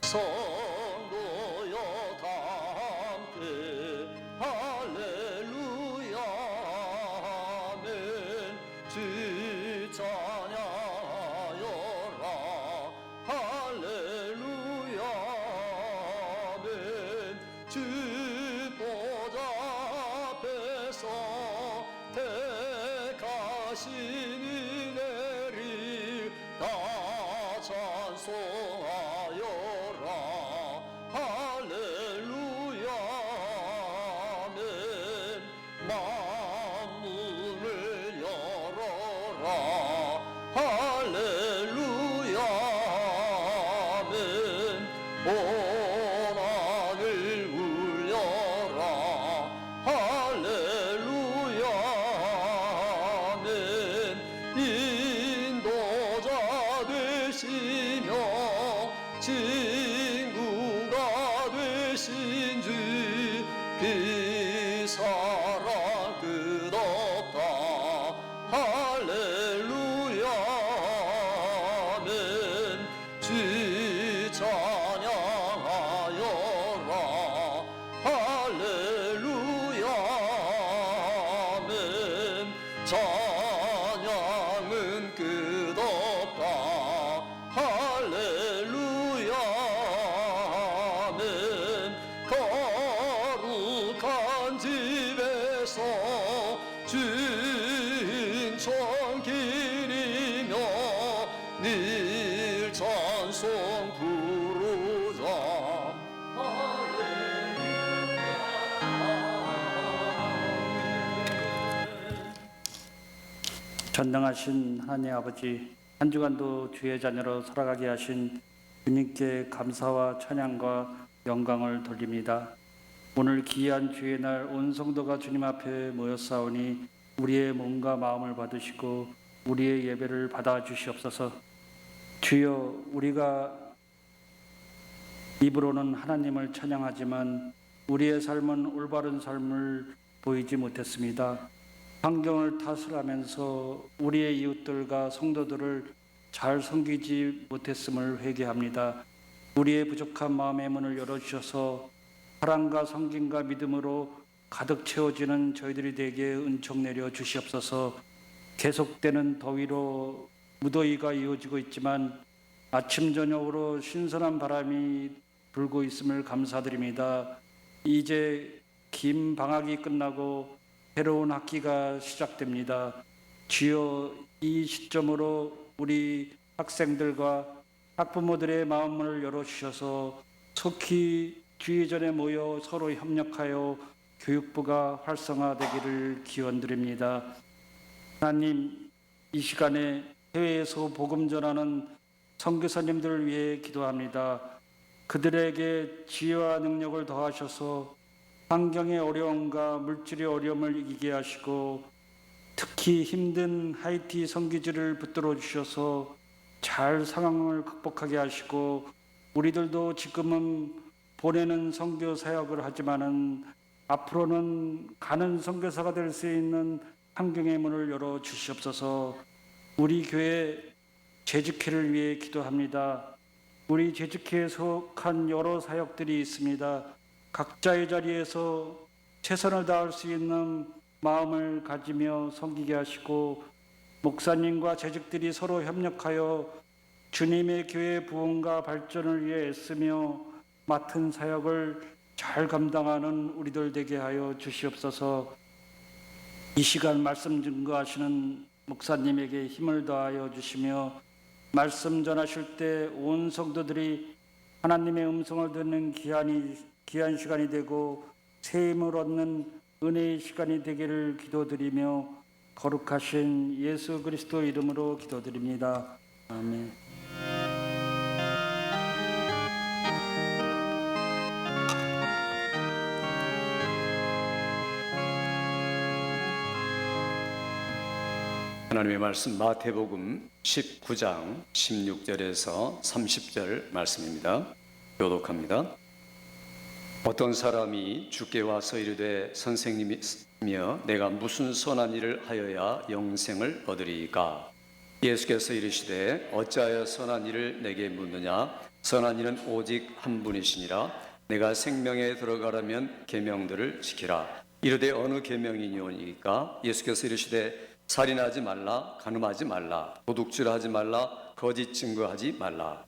성도여 다 함께 할렐루야 아멘. 주 찬양하여라 할렐루야 아멘. 주 보좌 앞에서 택하신 은혜를 다 찬송하여라 할렐루야 아멘. 만문을 열어라 할렐루야 아멘. 온 하늘 울려라 할렐루야 아멘. 인도자 되시며 친구가 되신 주 그 사랑 끝없다 할렐루야 아멘. 주 찬양하여라 할렐루야 아멘. 찬양은 끝없다 할렐루야 아멘. 거룩한 집에서 주인 손길이며 늘 찬송 부르자 전능하신 하나님 아버지, 한 주간도 주의 자녀로 살아가게 하신 주님께 감사와 찬양과 영광을 돌립니다. 오늘 귀한 주의 날 온 성도가 주님 앞에 모였사오니 우리의 몸과 마음을 받으시고 우리의 예배를 받아 주시옵소서. 주여, 우리가 입으로는 하나님을 찬양하지만 우리의 삶은 올바른 삶을 보이지 못했습니다. 환경을 탓을 하면서 우리의 이웃들과 성도들을 잘 섬기지 못했음을 회개합니다. 우리의 부족한 마음의 문을 열어주셔서 사랑과 성김과 믿음으로 가득 채워지는 저희들이 되게 은총 내려 주시옵소서. 계속되는 더위로 무더위가 이어지고 있지만 아침 저녁으로 신선한 바람이 불고 있음을 감사드립니다. 이제 긴 방학이 끝나고 새로운 학기가 시작됩니다. 주여, 이 시점으로 우리 학생들과 학부모들의 마음을 열어주셔서 속히 주의전에 모여 서로 협력하여 교육부가 활성화되기를 기원드립니다. 하나님, 이 시간에 해외에서 복음 전하는 선교사님들을 위해 기도합니다. 그들에게 지혜와 능력을 더하셔서 환경의 어려움과 물질의 어려움을 이기게 하시고 특히 힘든 하이티 선교지를 붙들어 주셔서 잘 상황을 극복하게 하시고 우리들도 지금은 보내는 선교 사역을 하지만은 앞으로는 가는 선교사가 될 수 있는 환경의 문을 열어 주시옵소서. 우리 교회 재직회를 위해 기도합니다. 우리 재직회에 속한 여러 사역들이 있습니다. 각자의 자리에서 최선을 다할 수 있는 마음을 가지며 섬기게 하시고 목사님과 재직들이 서로 협력하여 주님의 교회 부흥과 발전을 위해 애쓰며 맡은 사역을 잘 감당하는 우리들 되게 하여 주시옵소서. 이 시간 말씀 증거하시는 목사님에게 힘을 더하여 주시며 말씀 전하실 때 온 성도들이 하나님의 음성을 듣는 귀한 시간이 되고 새 힘을 얻는 은혜의 시간이 되기를 기도드리며 거룩하신 예수 그리스도 이름으로 기도드립니다. 아멘. 하나님의 말씀 마태복음 19장 16절에서 30절 말씀입니다. 교독합니다. 어떤 사람이 주께 와서 이르되 선생님이며 내가 무슨 선한 일을 하여야 영생을 얻으리까? 예수께서 이르시되 어찌하여 선한 일을 내게 묻느냐 선한 일은 오직 한 분이시니라 내가 생명에 들어가려면 계명들을 지키라 이르되 어느 계명이니오니까 예수께서 이르시되 살인하지 말라 간음하지 말라 도둑질하지 말라 거짓 증거하지 말라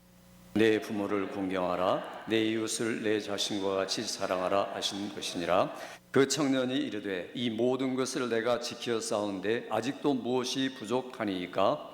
내 부모를 공경하라 내 이웃을 내 자신과 같이 사랑하라 하신 것이니라 그 청년이 이르되 이 모든 것을 내가 지켜 싸운데 아직도 무엇이 부족하니이까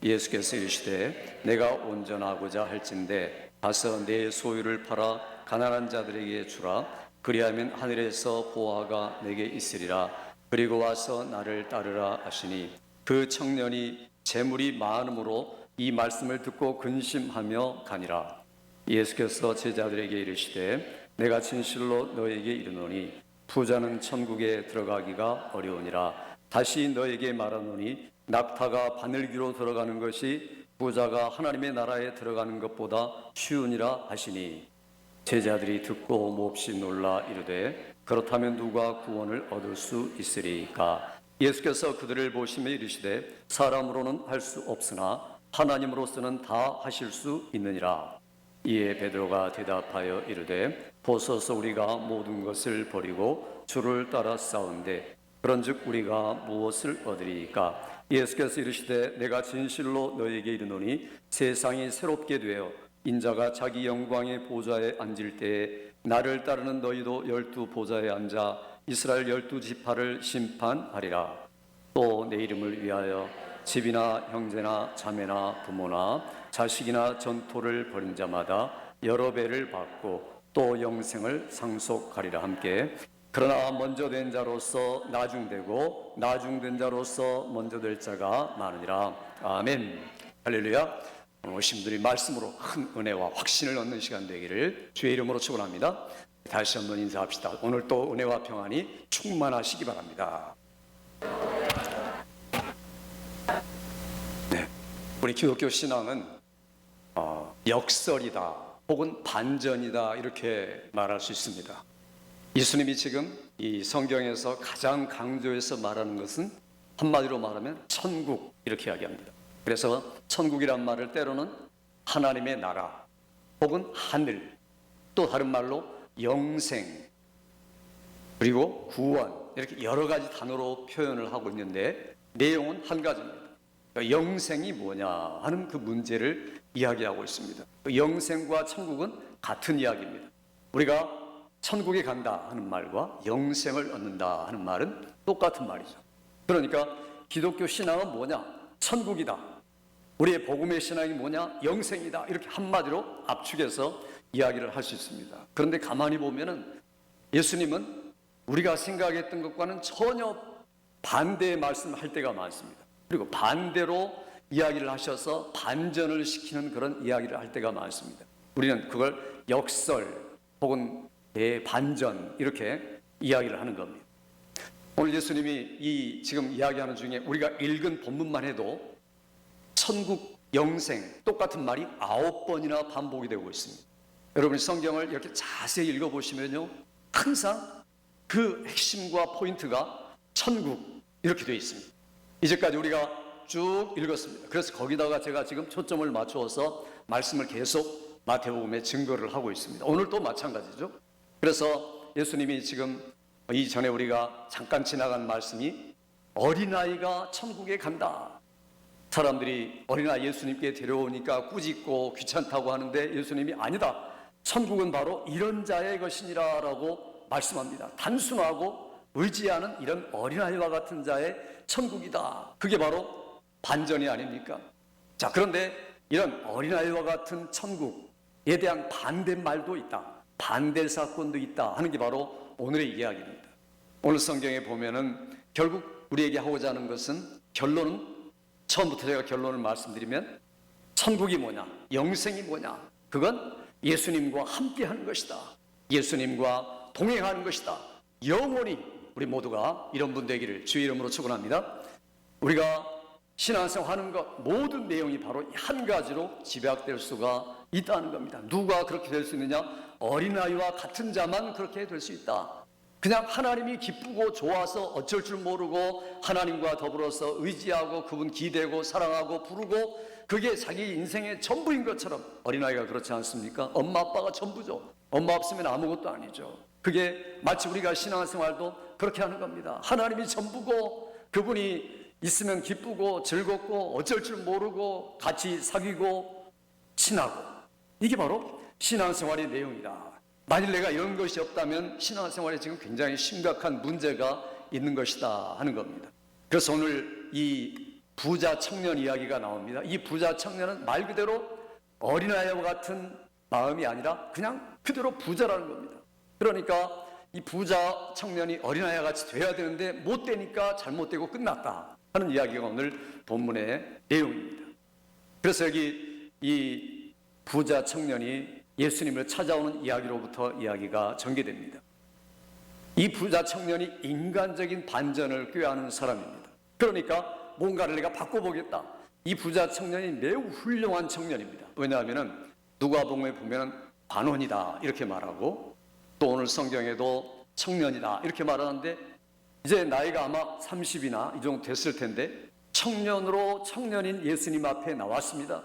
예수께서 이르시되 내가 온전하고자 할진대 가서 내 소유를 팔아 가난한 자들에게 주라 그리하면 하늘에서 보화가 내게 있으리라 그리고 와서 나를 따르라 하시니 그 청년이 재물이 많음으로 이 말씀을 듣고 근심하며 가니라 예수께서 제자들에게 이르시되 내가 진실로 너에게 이르노니 부자는 천국에 들어가기가 어려우니라 다시 너에게 말하노니 낙타가 바늘귀로 들어가는 것이 부자가 하나님의 나라에 들어가는 것보다 쉬우니라 하시니 제자들이 듣고 몹시 놀라 이르되 그렇다면 누가 구원을 얻을 수 있으리까 예수께서 그들을 보시며 이르시되 사람으로는 할 수 없으나 하나님으로서는 다 하실 수 있느니라 이에 베드로가 대답하여 이르되 보소서 우리가 모든 것을 버리고 주를 따라 싸운데 그런즉 우리가 무엇을 얻으리까 예수께서 이르시되 내가 진실로 너에게 이르노니 세상이 새롭게 되어 인자가 자기 영광의 보좌에 앉을 때에 나를 따르는 너희도 12 보좌에 앉아 이스라엘 12지파를 심판하리라 또 내 이름을 위하여 집이나 형제나 자매나 부모나 자식이나 전토를 벌인 자마다 여러 배를 받고 또 영생을 상속하리라 함께 그러나 먼저 된 자로서 나중되고 나중된 자로서 먼저 될 자가 많으니라 아멘 할렐루야 오늘 오신 분들이 말씀으로 큰 은혜와 확신을 얻는 시간 되기를 주의 이름으로 축원합니다 다시 한번 인사합시다 오늘 또 은혜와 평안이 충만하시기 바랍니다 네, 우리 기독교 신앙은 역설이다 혹은 반전이다 이렇게 말할 수 있습니다 예수님이 지금 이 성경에서 가장 강조해서 말하는 것은 한마디로 말하면 천국 이렇게 이야기합니다. 그래서 천국이란 말을 때로는 하나님의 나라 혹은 하늘 또 다른 말로 영생 그리고 구원 이렇게 여러 가지 단어로 표현을 하고 있는데 내용은 한 가지입니다. 그러니까 영생이 뭐냐 하는 그 문제를 이야기하고 있습니다. 영생과 천국은 같은 이야기입니다. 우리가 천국에 간다 하는 말과 영생을 얻는다 하는 말은 똑같은 말이죠. 그러니까 기독교 신앙은 뭐냐? 천국이다. 우리의 복음의 신앙이 뭐냐? 영생이다. 이렇게 한마디로 압축해서 이야기를 할 수 있습니다. 그런데 가만히 보면은 예수님은 우리가 생각했던 것과는 전혀 반대의 말씀을 할 때가 많습니다. 그리고 반대로 이야기를 하셔서 반전을 시키는 그런 이야기를 할 때가 많습니다. 우리는 그걸 역설 혹은 대반전 이렇게 이야기를 하는 겁니다. 오늘 예수님이 이 지금 이야기하는 중에 우리가 읽은 본문만 해도 천국, 영생 똑같은 말이 9번이나 반복이 되고 있습니다. 여러분이 성경을 이렇게 자세히 읽어보시면요 항상 그 핵심과 포인트가 천국 이렇게 되어 있습니다. 이제까지 우리가 쭉 읽었습니다. 그래서 거기다가 제가 지금 초점을 맞추어서 말씀을 계속 마태복음에 증거를 하고 있습니다. 오늘도 마찬가지죠. 그래서 예수님이 지금 이전에 우리가 잠깐 지나간 말씀이 어린아이가 천국에 간다. 사람들이 어린아이 예수님께 데려오니까 꾸짖고 귀찮다고 하는데 예수님이 아니다. 천국은 바로 이런 자의 것이니라 라고 말씀합니다. 단순하고 의지하는 이런 어린아이와 같은 자의 천국이다. 그게 바로 반전이 아닙니까? 자, 그런데 이런 어린아이와 같은 천국에 대한 반대말도 있다. 반대 사건도 있다 하는 게 바로 오늘의 이야기입니다. 오늘 성경에 보면은 결국 우리에게 하고자 하는 것은 결론은 처음부터 제가 결론을 말씀드리면 천국이 뭐냐, 영생이 뭐냐, 그건 예수님과 함께 하는 것이다. 예수님과 동행하는 것이다. 영원히 우리 모두가 이런 분 되기를 주의 이름으로 축원합니다. 우리가 신앙생활 하는 것 모든 내용이 바로 한 가지로 집약될 수가 있다는 겁니다. 누가 그렇게 될 수 있느냐? 어린아이와 같은 자만 그렇게 될 수 있다. 그냥 하나님이 기쁘고 좋아서 어쩔 줄 모르고 하나님과 더불어서 의지하고 그분 기대고 사랑하고 부르고 그게 자기 인생의 전부인 것처럼, 어린아이가 그렇지 않습니까? 엄마 아빠가 전부죠. 엄마 없으면 아무것도 아니죠. 그게 마치 우리가 신앙생활도 그렇게 하는 겁니다. 하나님이 전부고 그분이 있으면 기쁘고 즐겁고 어쩔 줄 모르고 같이 사귀고 친하고, 이게 바로 신앙생활의 내용이다. 만일 내가 이런 것이 없다면 신앙생활에 지금 굉장히 심각한 문제가 있는 것이다 하는 겁니다. 그래서 오늘 이 부자 청년 이야기가 나옵니다. 이 부자 청년은 말 그대로 어린아이와 같은 마음이 아니라 그냥 그대로 부자라는 겁니다. 그러니까 이 부자 청년이 어린아이와 같이 돼야 되는데 못 되니까 잘못되고 끝났다 하는 이야기가 오늘 본문의 내용입니다. 그래서 여기 이 부자 청년이 예수님을 찾아오는 이야기로부터 이야기가 전개됩니다. 이 부자 청년이 인간적인 반전을 꾀하는 사람입니다. 그러니까 뭔가를 내가 바꿔보겠다. 이 부자 청년이 매우 훌륭한 청년입니다. 왜냐하면 누가복음에 보면 관원이다 이렇게 말하고, 또 오늘 성경에도 청년이다 이렇게 말하는데, 이제 나이가 아마 30이나 이 정도 됐을 텐데 청년으로 청년인 예수님 앞에 나왔습니다.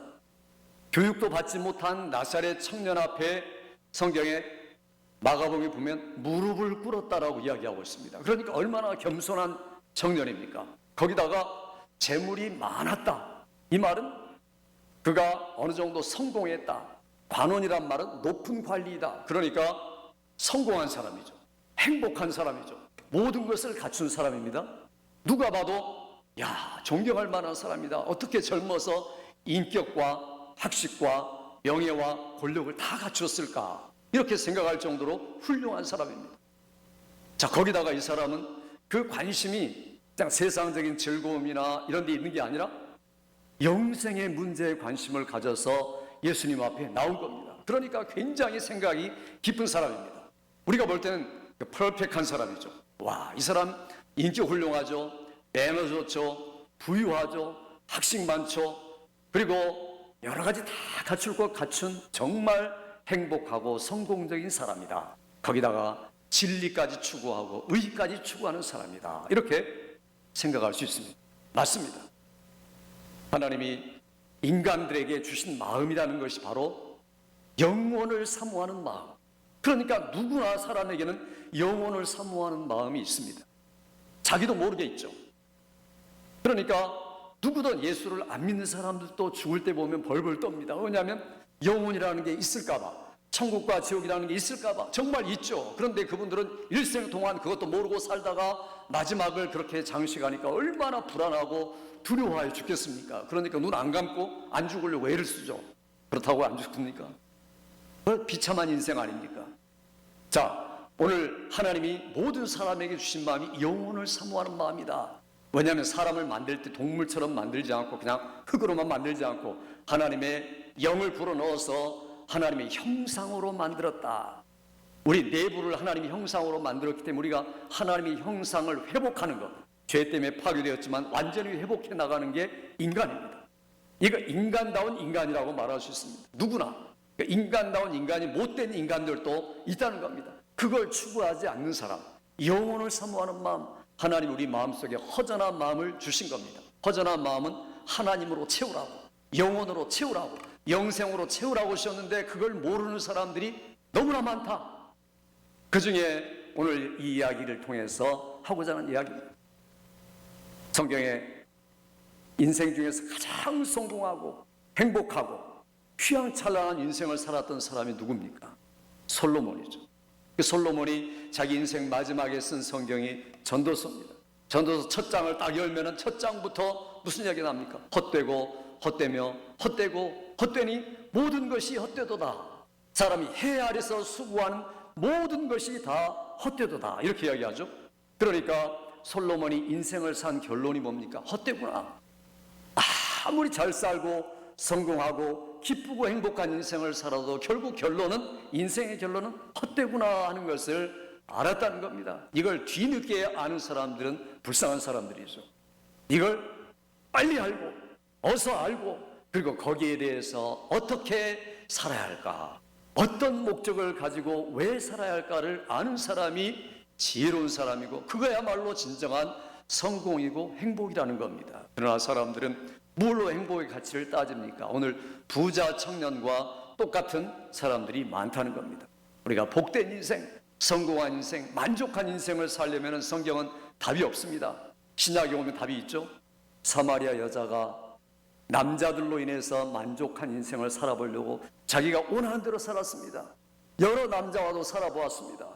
교육도 받지 못한 나사렛 청년 앞에 성경에 마가복음에 보면 무릎을 꿇었다라고 이야기하고 있습니다. 그러니까 얼마나 겸손한 청년입니까? 거기다가 재물이 많았다. 이 말은 그가 어느 정도 성공했다. 관원이란 말은 높은 관리이다. 그러니까 성공한 사람이죠. 행복한 사람이죠. 모든 것을 갖춘 사람입니다. 누가 봐도 야, 존경할 만한 사람이다. 어떻게 젊어서 인격과 학식과 명예와 권력을 다 갖췄을까? 이렇게 생각할 정도로 훌륭한 사람입니다. 자, 거기다가 이 사람은 그 관심이 그냥 세상적인 즐거움이나 이런 데 있는 게 아니라 영생의 문제에 관심을 가져서 예수님 앞에 나온 겁니다. 그러니까 굉장히 생각이 깊은 사람입니다. 우리가 볼 때는 퍼펙트한 사람이죠. 와, 이 사람 인격 훌륭하죠. 매너 좋죠. 부유하죠. 학식 많죠. 그리고 여러 가지 다 갖출 것 갖춘 정말 행복하고 성공적인 사람이다. 거기다가 진리까지 추구하고 의까지 추구하는 사람이다. 이렇게 생각할 수 있습니다. 맞습니다. 하나님이 인간들에게 주신 마음이라는 것이 바로 영혼을 사모하는 마음. 그러니까 누구나 사람에게는 영혼을 사모하는 마음이 있습니다. 자기도 모르게 있죠. 그러니까 누구든 예수를 안 믿는 사람들도 죽을 때 보면 벌벌 떱니다. 왜냐하면 영혼이라는 게 있을까 봐, 천국과 지옥이라는 게 있을까 봐. 정말 있죠. 그런데 그분들은 일생 동안 그것도 모르고 살다가 마지막을 그렇게 장식하니까 얼마나 불안하고 두려워해 죽겠습니까? 그러니까 눈 안 감고 안 죽으려고 애를 쓰죠. 그렇다고 안 죽습니까? 비참한 인생 아닙니까? 자, 오늘 하나님이 모든 사람에게 주신 마음이 영혼을 사모하는 마음이다. 왜냐하면 사람을 만들 때 동물처럼 만들지 않고 그냥 흙으로만 만들지 않고 하나님의 영을 불어넣어서 하나님의 형상으로 만들었다. 우리 내부를 하나님의 형상으로 만들었기 때문에 우리가 하나님의 형상을 회복하는 것, 죄 때문에 파괴되었지만 완전히 회복해 나가는 게 인간입니다. 이거 인간다운 인간이라고 말할 수 있습니다. 누구나 인간다운 인간이 못된 인간들도 있다는 겁니다. 그걸 추구하지 않는 사람, 영혼을 사모하는 마음, 하나님 우리 마음속에 허전한 마음을 주신 겁니다. 허전한 마음은 하나님으로 채우라고, 영혼으로 채우라고, 영생으로 채우라고 하셨는데 그걸 모르는 사람들이 너무나 많다. 그 중에 오늘 이 이야기를 통해서 하고자 하는 이야기입니다. 성경에 인생 중에서 가장 성공하고 행복하고 휘황찬란한 인생을 살았던 사람이 누굽니까? 솔로몬이죠. 그 솔로몬이 자기 인생 마지막에 쓴 성경이 전도서입니다. 전도서 첫 장을 딱 열면은 첫 장부터 무슨 이야기가 납니까? 헛되고 헛되며 헛되고 헛되니 모든 것이 헛되도다. 사람이 해 아래서 수고하는 모든 것이 다 헛되도다. 이렇게 이야기하죠. 그러니까 솔로몬이 인생을 산 결론이 뭡니까? 헛되구나. 아무리 잘 살고 성공하고 기쁘고 행복한 인생을 살아도 결국 결론은, 인생의 결론은 헛되구나 하는 것을 알았다는 겁니다. 이걸 뒤늦게 아는 사람들은 불쌍한 사람들이죠. 이걸 빨리 알고 어서 알고 그리고 거기에 대해서 어떻게 살아야 할까, 어떤 목적을 가지고 왜 살아야 할까를 아는 사람이 지혜로운 사람이고 그거야말로 진정한 성공이고 행복이라는 겁니다. 그러나 사람들은 뭘로 행복의 가치를 따집니까? 오늘 부자 청년과 똑같은 사람들이 많다는 겁니다. 우리가 복된 인생, 성공한 인생, 만족한 인생을 살려면 성경은 답이 없습니다. 신약에 오면 답이 있죠. 사마리아 여자가 남자들로 인해서 만족한 인생을 살아보려고 자기가 원하는 대로 살았습니다. 여러 남자와도 살아보았습니다.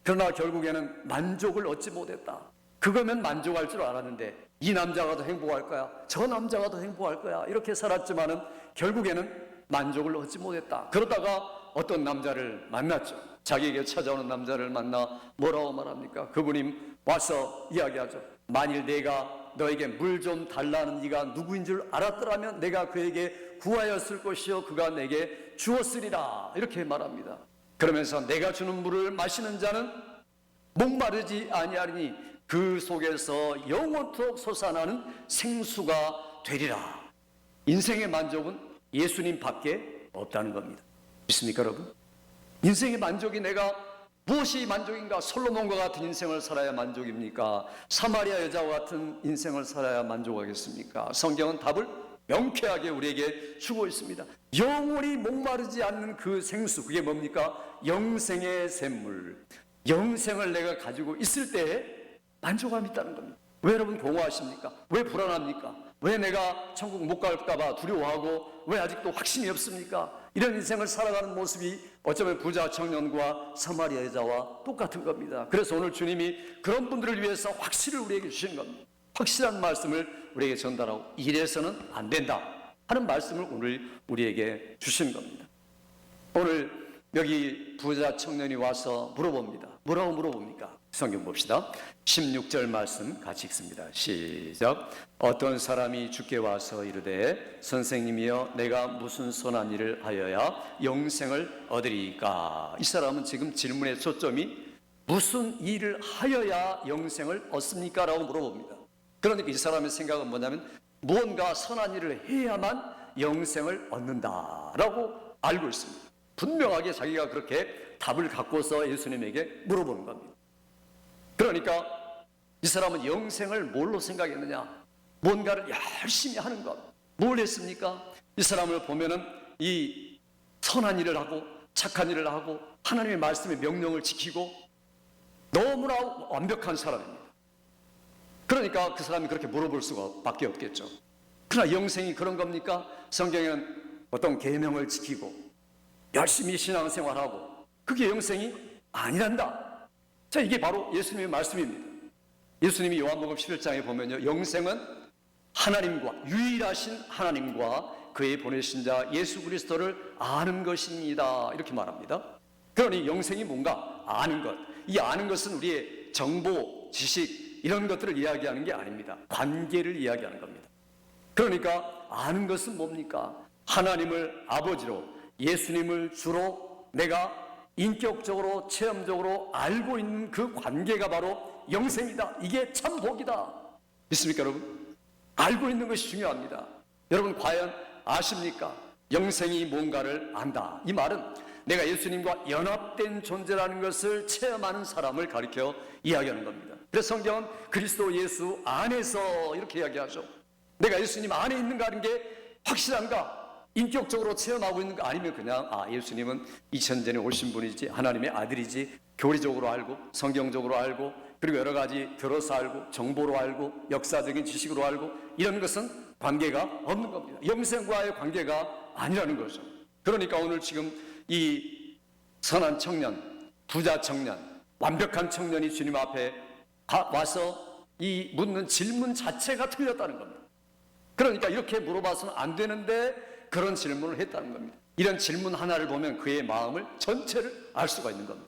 그러나 결국에는 만족을 얻지 못했다. 그거면 만족할 줄 알았는데 이 남자가 더 행복할 거야, 저 남자가 더 행복할 거야, 이렇게 살았지만은 결국에는 만족을 얻지 못했다. 그러다가 어떤 남자를 만났죠. 자기에게 찾아오는 남자를 만나 뭐라고 말합니까? 그분이 와서 이야기하죠. 만일 내가 너에게 물 좀 달라는 이가 누구인 줄 알았더라면 내가 그에게 구하였을 것이요 그가 내게 주었으리라, 이렇게 말합니다. 그러면서 내가 주는 물을 마시는 자는 목마르지 아니하리니 그 속에서 영원토록 솟아나는 생수가 되리라. 인생의 만족은 예수님 밖에 없다는 겁니다. 믿습니까 여러분? 인생의 만족이 내가 무엇이 만족인가? 솔로몬과 같은 인생을 살아야 만족입니까? 사마리아 여자와 같은 인생을 살아야 만족하겠습니까? 성경은 답을 명쾌하게 우리에게 주고 있습니다. 영원히 목마르지 않는 그 생수, 그게 뭡니까? 영생의 샘물. 영생을 내가 가지고 있을 때에 만족함이 있다는 겁니다. 왜 여러분 공허하십니까? 왜 불안합니까? 왜 내가 천국 못 갈까 봐 두려워하고 왜 아직도 확신이 없습니까? 이런 인생을 살아가는 모습이 어쩌면 부자 청년과 사마리아 여자와 똑같은 겁니다. 그래서 오늘 주님이 그런 분들을 위해서 확신을 우리에게 주시는 겁니다. 확실한 말씀을 우리에게 전달하고 이래서는 안 된다 하는 말씀을 오늘 우리에게 주시는 겁니다. 오늘 여기 부자 청년이 와서 물어봅니다. 뭐라고 물어봅니까? 성경 봅시다. 16절 말씀 같이 읽습니다. 시작. 어떤 사람이 주께 와서 이르되 선생님이여 내가 무슨 선한 일을 하여야 영생을 얻으리까? 이 사람은 지금 질문의 초점이 무슨 일을 하여야 영생을 얻습니까? 라고 물어봅니다. 그러니까 이 사람의 생각은 뭐냐면 무언가 선한 일을 해야만 영생을 얻는다라고 알고 있습니다. 분명하게 자기가 그렇게 답을 갖고서 예수님에게 물어보는 겁니다. 그러니까 이 사람은 영생을 뭘로 생각했느냐? 뭔가를 열심히 하는 것. 뭘 했습니까? 이 사람을 보면은 이 선한 일을 하고 착한 일을 하고 하나님의 말씀의 명령을 지키고 너무나 완벽한 사람입니다. 그러니까 그 사람이 그렇게 물어볼 수밖에 없겠죠. 그러나 영생이 그런 겁니까? 성경에는 어떤 계명을 지키고 열심히 신앙생활하고 그게 영생이 아니란다. 자, 이게 바로 예수님의 말씀입니다. 예수님이 요한복음 11장에 보면요, 영생은 하나님과 유일하신 하나님과 그의 보내신 자 예수 그리스도를 아는 것입니다. 이렇게 말합니다. 그러니 영생이 뭔가 아는 것. 이 아는 것은 우리의 정보, 지식 이런 것들을 이야기하는 게 아닙니다. 관계를 이야기하는 겁니다. 그러니까 아는 것은 뭡니까? 하나님을 아버지로, 예수님을 주로 내가 인격적으로 체험적으로 알고 있는 그 관계가 바로 영생이다. 이게 참 복이다. 믿습니까 여러분? 알고 있는 것이 중요합니다. 여러분 과연 아십니까? 영생이 뭔가를 안다. 이 말은 내가 예수님과 연합된 존재라는 것을 체험하는 사람을 가리켜 이야기하는 겁니다. 그래서 성경은 그리스도 예수 안에서 이렇게 이야기하죠. 내가 예수님 안에 있는가 하는 게 확실한가? 인격적으로 체험하고 있는 거 아니면 그냥 예수님은 2000년에 오신 분이지 하나님의 아들이지 교리적으로 알고 성경적으로 알고 그리고 여러 가지 들어서 알고 정보로 알고 역사적인 지식으로 알고 이런 것은 관계가 없는 겁니다. 영생과의 관계가 아니라는 거죠. 그러니까 오늘 지금 이 선한 청년, 부자 청년, 완벽한 청년이 주님 앞에 와서 이 묻는 질문 자체가 틀렸다는 겁니다. 그러니까 이렇게 물어봐서는 안 되는데 그런 질문을 했다는 겁니다. 이런 질문 하나를 보면 그의 마음을 전체를 알 수가 있는 겁니다.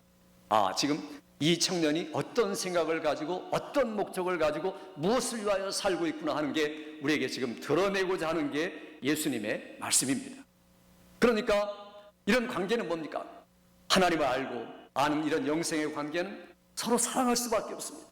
지금 이 청년이 어떤 생각을 가지고 어떤 목적을 가지고 무엇을 위하여 살고 있구나 하는 게 우리에게 지금 드러내고자 하는 게 예수님의 말씀입니다. 그러니까 이런 관계는 뭡니까? 하나님을 알고 아는 이런 영생의 관계는 서로 사랑할 수밖에 없습니다.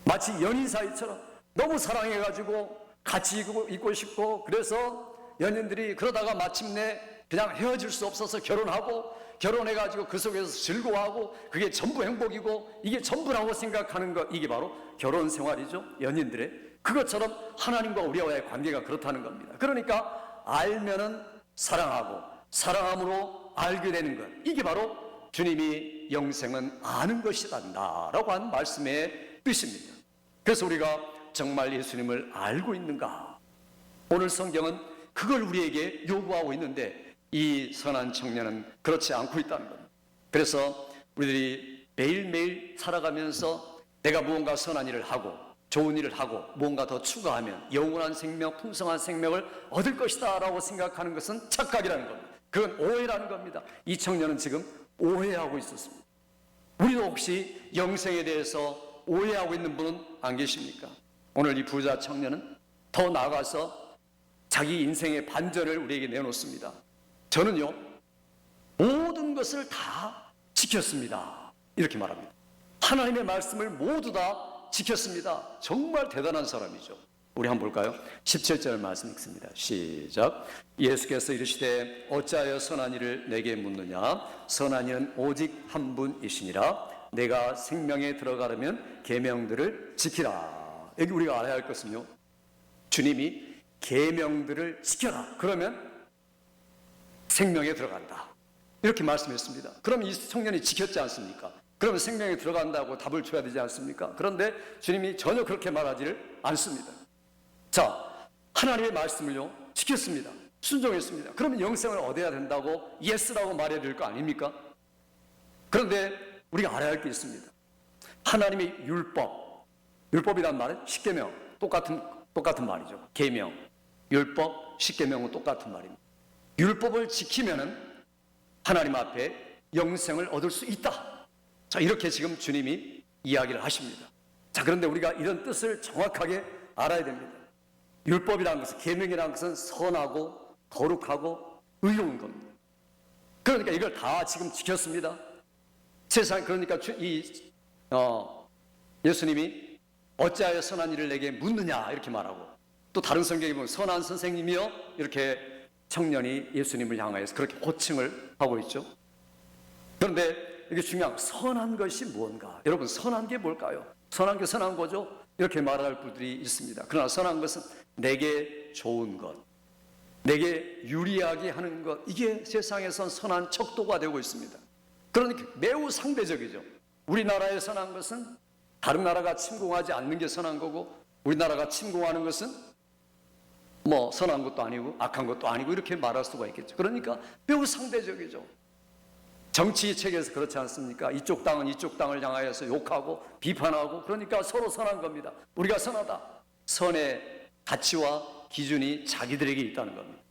마치 연인 사이처럼 너무 사랑해가지고 같이 있고 싶고 그래서 연인들이 그러다가 마침내 그냥 헤어질 수 없어서 결혼하고 결혼해가지고 그 속에서 즐거워하고 그게 전부 행복이고 이게 전부라고 생각하는 것, 이게 바로 결혼 생활이죠. 연인들의 그것처럼 하나님과 우리와의 관계가 그렇다는 겁니다. 그러니까 알면은 사랑하고 사랑함으로 알게 되는 것, 이게 바로 주님이 영생은 아는 것이란다라고 한 말씀의 뜻입니다. 그래서 우리가 정말 예수님을 알고 있는가? 오늘 성경은 그걸 우리에게 요구하고 있는데 이 선한 청년은 그렇지 않고 있다는 겁니다. 그래서 우리들이 매일매일 살아가면서 내가 무언가 선한 일을 하고 좋은 일을 하고 무언가 더 추가하면 영원한 생명, 풍성한 생명을 얻을 것이다 라고 생각하는 것은 착각이라는 겁니다. 그건 오해라는 겁니다. 이 청년은 지금 오해하고 있었습니다. 우리도 혹시 영생에 대해서 오해하고 있는 분은 안 계십니까? 오늘 이 부자 청년은 더 나아가서 자기 인생의 반전을 우리에게 내놓습니다. 저는요, 모든 것을 다 지켰습니다. 이렇게 말합니다. 하나님의 말씀을 모두 다 지켰습니다. 정말 대단한 사람이죠. 우리 한번 볼까요? 17절 말씀 읽습니다. 시작. 예수께서 이르시되 어찌하여 선한 일을 내게 묻느냐? 선한 이는 오직 한 분이시니라. 내가 생명에 들어가려면 계명들을 지키라. 여기 우리가 알아야 할 것은요, 주님이 계명들을 지켜라. 그러면 생명에 들어간다. 이렇게 말씀했습니다. 그럼 이 청년이 지켰지 않습니까? 그러면 생명에 들어간다고 답을 줘야 되지 않습니까? 그런데 주님이 전혀 그렇게 말하지를 않습니다. 자, 하나님의 말씀을요 지켰습니다. 순종했습니다. 그러면 영생을 얻어야 된다고 예스라고 말해야 될 거 아닙니까? 그런데 우리가 알아야 할 게 있습니다. 하나님의 율법이란 말은 십계명, 똑같은 말이죠. 계명, 율법, 십계명은 똑같은 말입니다. 율법을 지키면은 하나님 앞에 영생을 얻을 수 있다. 자, 이렇게 지금 주님이 이야기를 하십니다. 자, 그런데 우리가 이런 뜻을 정확하게 알아야 됩니다. 율법이라는 것은, 계명이라는 것은 선하고 거룩하고 의로운 겁니다. 그러니까 이걸 다 지금 지켰습니다. 세상, 그러니까 예수님이 어찌하여 선한 일을 내게 묻느냐 이렇게 말하고, 또 다른 성경에 보면 선한 선생님이요 이렇게 청년이 예수님을 향하여서 그렇게 호칭을 하고 있죠. 그런데 이게 중요한, 선한 것이 무언가? 여러분, 선한 게 뭘까요? 선한 게 선한 거죠? 이렇게 말할 분들이 있습니다. 그러나 선한 것은 내게 좋은 것, 내게 유리하게 하는 것, 이게 세상에선 선한 척도가 되고 있습니다. 그러니까 매우 상대적이죠. 우리나라의 선한 것은 다른 나라가 침공하지 않는 게 선한 거고, 우리나라가 침공하는 것은 뭐 선한 것도 아니고 악한 것도 아니고 이렇게 말할 수가 있겠죠. 그러니까 매우 상대적이죠. 정치 체계에서 그렇지 않습니까? 이쪽 당은 이쪽 당을 향하여서 욕하고 비판하고, 그러니까 서로 선한 겁니다. 우리가 선하다. 선의 가치와 기준이 자기들에게 있다는 겁니다.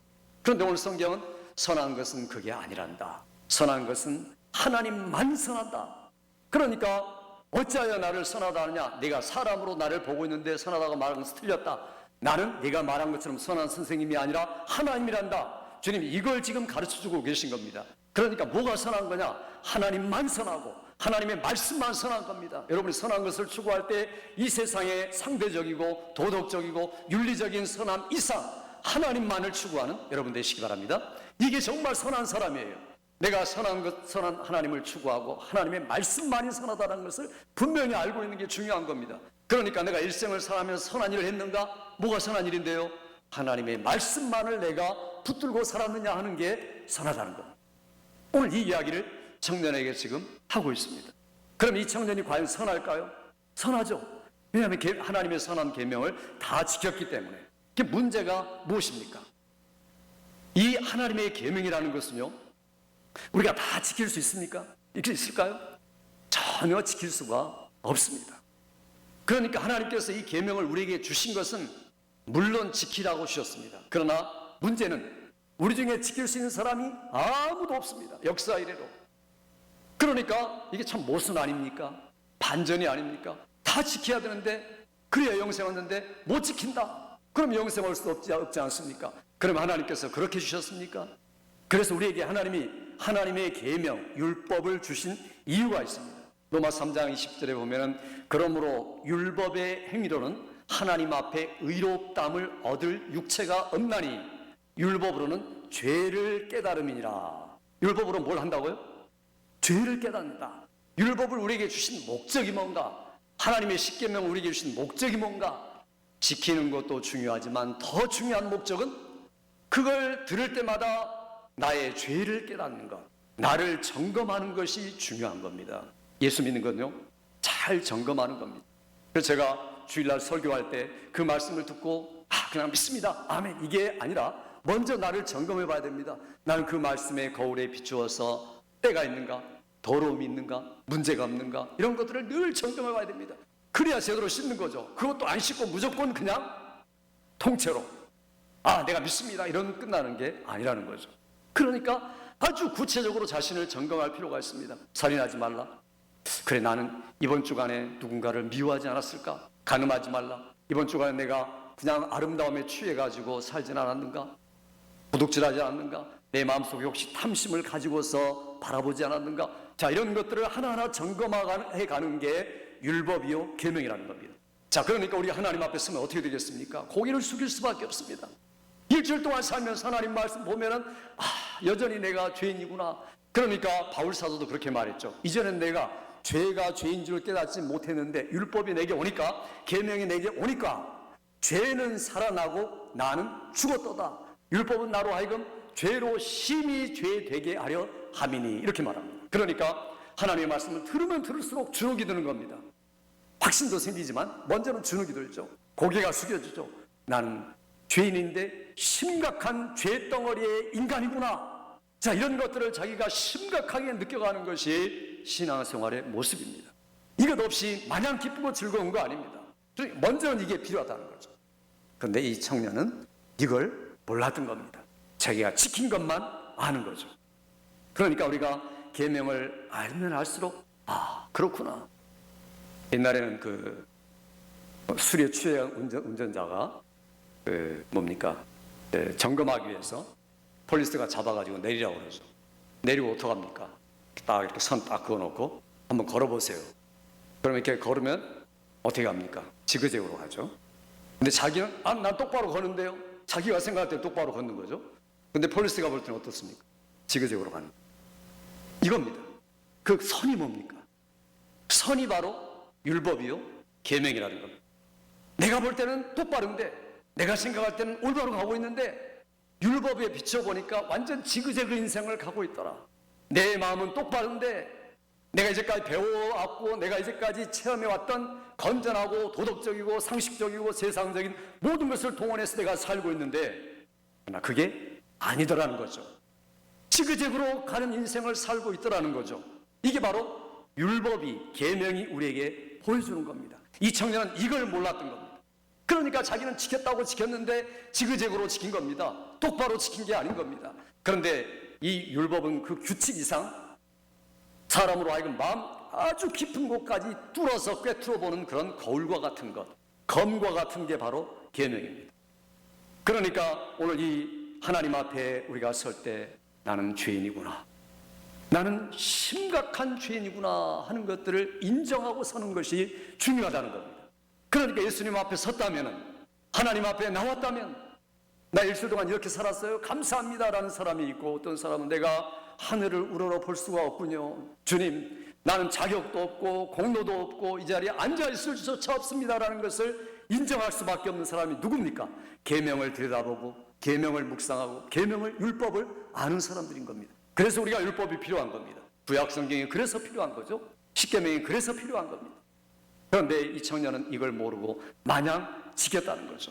그런데 오늘 성경은 선한 것은 그게 아니란다. 선한 것은 하나님만 선한다. 그러니까 어찌하여 나를 선하다 하느냐? 네가 사람으로 나를 보고 있는데 선하다고 말한 것은 틀렸다. 나는 네가 말한 것처럼 선한 선생님이 아니라 하나님이란다. 주님이 이걸 지금 가르쳐주고 계신 겁니다. 그러니까 뭐가 선한 거냐? 하나님만 선하고 하나님의 말씀만 선한 겁니다. 여러분이 선한 것을 추구할 때 이 세상의 상대적이고 도덕적이고 윤리적인 선함 이상 하나님만을 추구하는 여러분 되시기 바랍니다. 이게 정말 선한 사람이에요. 내가 선한 하나님을 추구하고 하나님의 말씀만이 선하다는 것을 분명히 알고 있는 게 중요한 겁니다. 그러니까 내가 일생을 살아면서 선한 일을 했는가? 뭐가 선한 일인데요? 하나님의 말씀만을 내가 붙들고 살았느냐 하는 게 선하다는 겁니다. 오늘 이 이야기를 청년에게 지금 하고 있습니다. 그럼 이 청년이 과연 선할까요? 선하죠. 왜냐하면 하나님의 선한 계명을 다 지켰기 때문에. 그 문제가 무엇입니까? 이 하나님의 계명이라는 것은요, 우리가 다 지킬 수 있습니까? 이렇게 있을까요? 전혀 지킬 수가 없습니다. 그러니까 하나님께서 이 계명을 우리에게 주신 것은 물론 지키라고 주셨습니다. 그러나 문제는 우리 중에 지킬 수 있는 사람이 아무도 없습니다. 역사 이래로. 그러니까 이게 참 모순 아닙니까? 반전이 아닙니까? 다 지켜야 되는데, 그래야 영생 얻는데 못 지킨다. 그럼 영생 얻을 수 없지 않습니까? 그럼 하나님께서 그렇게 주셨습니까? 그래서 우리에게 하나님의 계명, 율법을 주신 이유가 있습니다. 로마 3장 20절에 보면은 그러므로 율법의 행위로는 하나님 앞에 의롭다함을 얻을 육체가 없나니 율법으로는 죄를 깨달음이니라. 율법으로 뭘 한다고요? 죄를 깨닫는다. 율법을 우리에게 주신 목적이 뭔가, 하나님의 십계명을 우리에게 주신 목적이 뭔가, 지키는 것도 중요하지만 더 중요한 목적은 그걸 들을 때마다 나의 죄를 깨닫는 것, 나를 점검하는 것이 중요한 겁니다. 예수 믿는 건요, 잘 점검하는 겁니다. 그래서 제가 주일날 설교할 때 그 말씀을 듣고 그냥 믿습니다, 아멘, 이게 아니라 먼저 나를 점검해 봐야 됩니다. 나는 그 말씀의 거울에 비추어서 때가 있는가, 더러움이 있는가, 문제가 없는가, 이런 것들을 늘 점검해 봐야 됩니다. 그래야 제대로 씻는 거죠. 그것도 안 씻고 무조건 그냥 통째로 내가 믿습니다, 이런 끝나는 게 아니라는 거죠. 그러니까 아주 구체적으로 자신을 점검할 필요가 있습니다. 살인하지 말라. 그래, 나는 이번 주간에 누군가를 미워하지 않았을까? 간음하지 말라. 이번 주간에 내가 그냥 아름다움에 취해가지고 살진 않았는가? 도둑질하지 않았는가? 내 마음속에 혹시 탐심을 가지고서 바라보지 않았는가? 자, 이런 것들을 하나하나 점검해 가는 게 율법이요 계명이라는 겁니다. 자, 그러니까 우리가 하나님 앞에 서면 어떻게 되겠습니까? 고개를 숙일 수밖에 없습니다. 일주일 동안 살면서 하나님 말씀 보면은 여전히 내가 죄인이구나. 그러니까 바울 사도도 그렇게 말했죠. 이전엔 내가 죄가 죄인 줄 깨닫지 못했는데 율법이 내게 오니까, 계명이 내게 오니까 죄는 살아나고 나는 죽었도다. 율법은 나로 하여금 죄로 심히 죄되게 하려 함이니, 이렇게 말합니다. 그러니까 하나님의 말씀을 들으면 들을수록 주눅이 드는 겁니다. 확신도 생기지만 먼저는 주눅이 들죠. 고개가 숙여지죠. 나는 죄인인데 심각한 죄덩어리의 인간이구나. 자, 이런 것들을 자기가 심각하게 느껴가는 것이 신앙생활의 모습입니다. 이것 없이 마냥 기쁘고 즐거운 거 아닙니다. 먼저는 이게 필요하다는 거죠. 그런데 이 청년은 이걸 몰랐던 겁니다. 자기가 지킨 것만 아는 거죠. 그러니까 우리가 계명을 알면 알수록 그렇구나. 옛날에는 그 술에 취한 운전자가 점검하기 위해서 폴리스가 잡아가지고 내리라고 그러죠. 내리고 어떡합니까? 딱 이렇게 선 딱 그어놓고 한번 걸어보세요. 그러면 이렇게 걸으면 어떻게 합니까? 지그재그로 가죠. 근데 자기는 난 똑바로 걷는데요. 자기가 생각할 때 똑바로 걷는 거죠. 근데 폴리스가 볼 때는 어떻습니까? 지그재그로 가는 거예요. 이겁니다. 그 선이 뭡니까? 선이 바로 율법이요 계명이라는 겁니다. 내가 볼 때는 똑바른데, 내가 생각할 때는 올바로 가고 있는데, 율법에 비춰보니까 완전 지그재그 인생을 가고 있더라. 내 마음은 똑바른데 내가 이제까지 배워왔고 내가 이제까지 체험해왔던 건전하고 도덕적이고 상식적이고 세상적인 모든 것을 동원해서 내가 살고 있는데, 그러나 그게 아니더라는 거죠. 지그재그로 가는 인생을 살고 있더라는 거죠. 이게 바로 율법이, 계명이 우리에게 보여주는 겁니다. 이 청년은 이걸 몰랐던 겁니다. 그러니까 자기는 지켰다고 지켰는데 지그재그로 지킨 겁니다. 똑바로 지킨 게 아닌 겁니다. 그런데 이 율법은 그 규칙 이상 사람으로 하여금 마음 아주 깊은 곳까지 뚫어서 꿰뚫어 보는 그런 거울과 같은 것, 검과 같은 게 바로 계명입니다. 그러니까 오늘 이 하나님 앞에 우리가 설 때 나는 죄인이구나, 나는 심각한 죄인이구나 하는 것들을 인정하고 서는 것이 중요하다는 겁니다. 그러니까 예수님 앞에 섰다면, 하나님 앞에 나왔다면, 나 일주일 동안 이렇게 살았어요, 감사합니다라는 사람이 있고, 어떤 사람은 내가 하늘을 우러러 볼 수가 없군요, 주님 나는 자격도 없고 공로도 없고 이 자리에 앉아있을 수조차 없습니다라는 것을 인정할 수밖에 없는 사람이 누굽니까? 계명을 들여다보고 계명을 묵상하고 계명을, 율법을 아는 사람들인 겁니다. 그래서 우리가 율법이 필요한 겁니다. 구약성경이 그래서 필요한 거죠. 십계명이 그래서 필요한 겁니다. 그런데 이 청년은 이걸 모르고 마냥 지켰다는 거죠.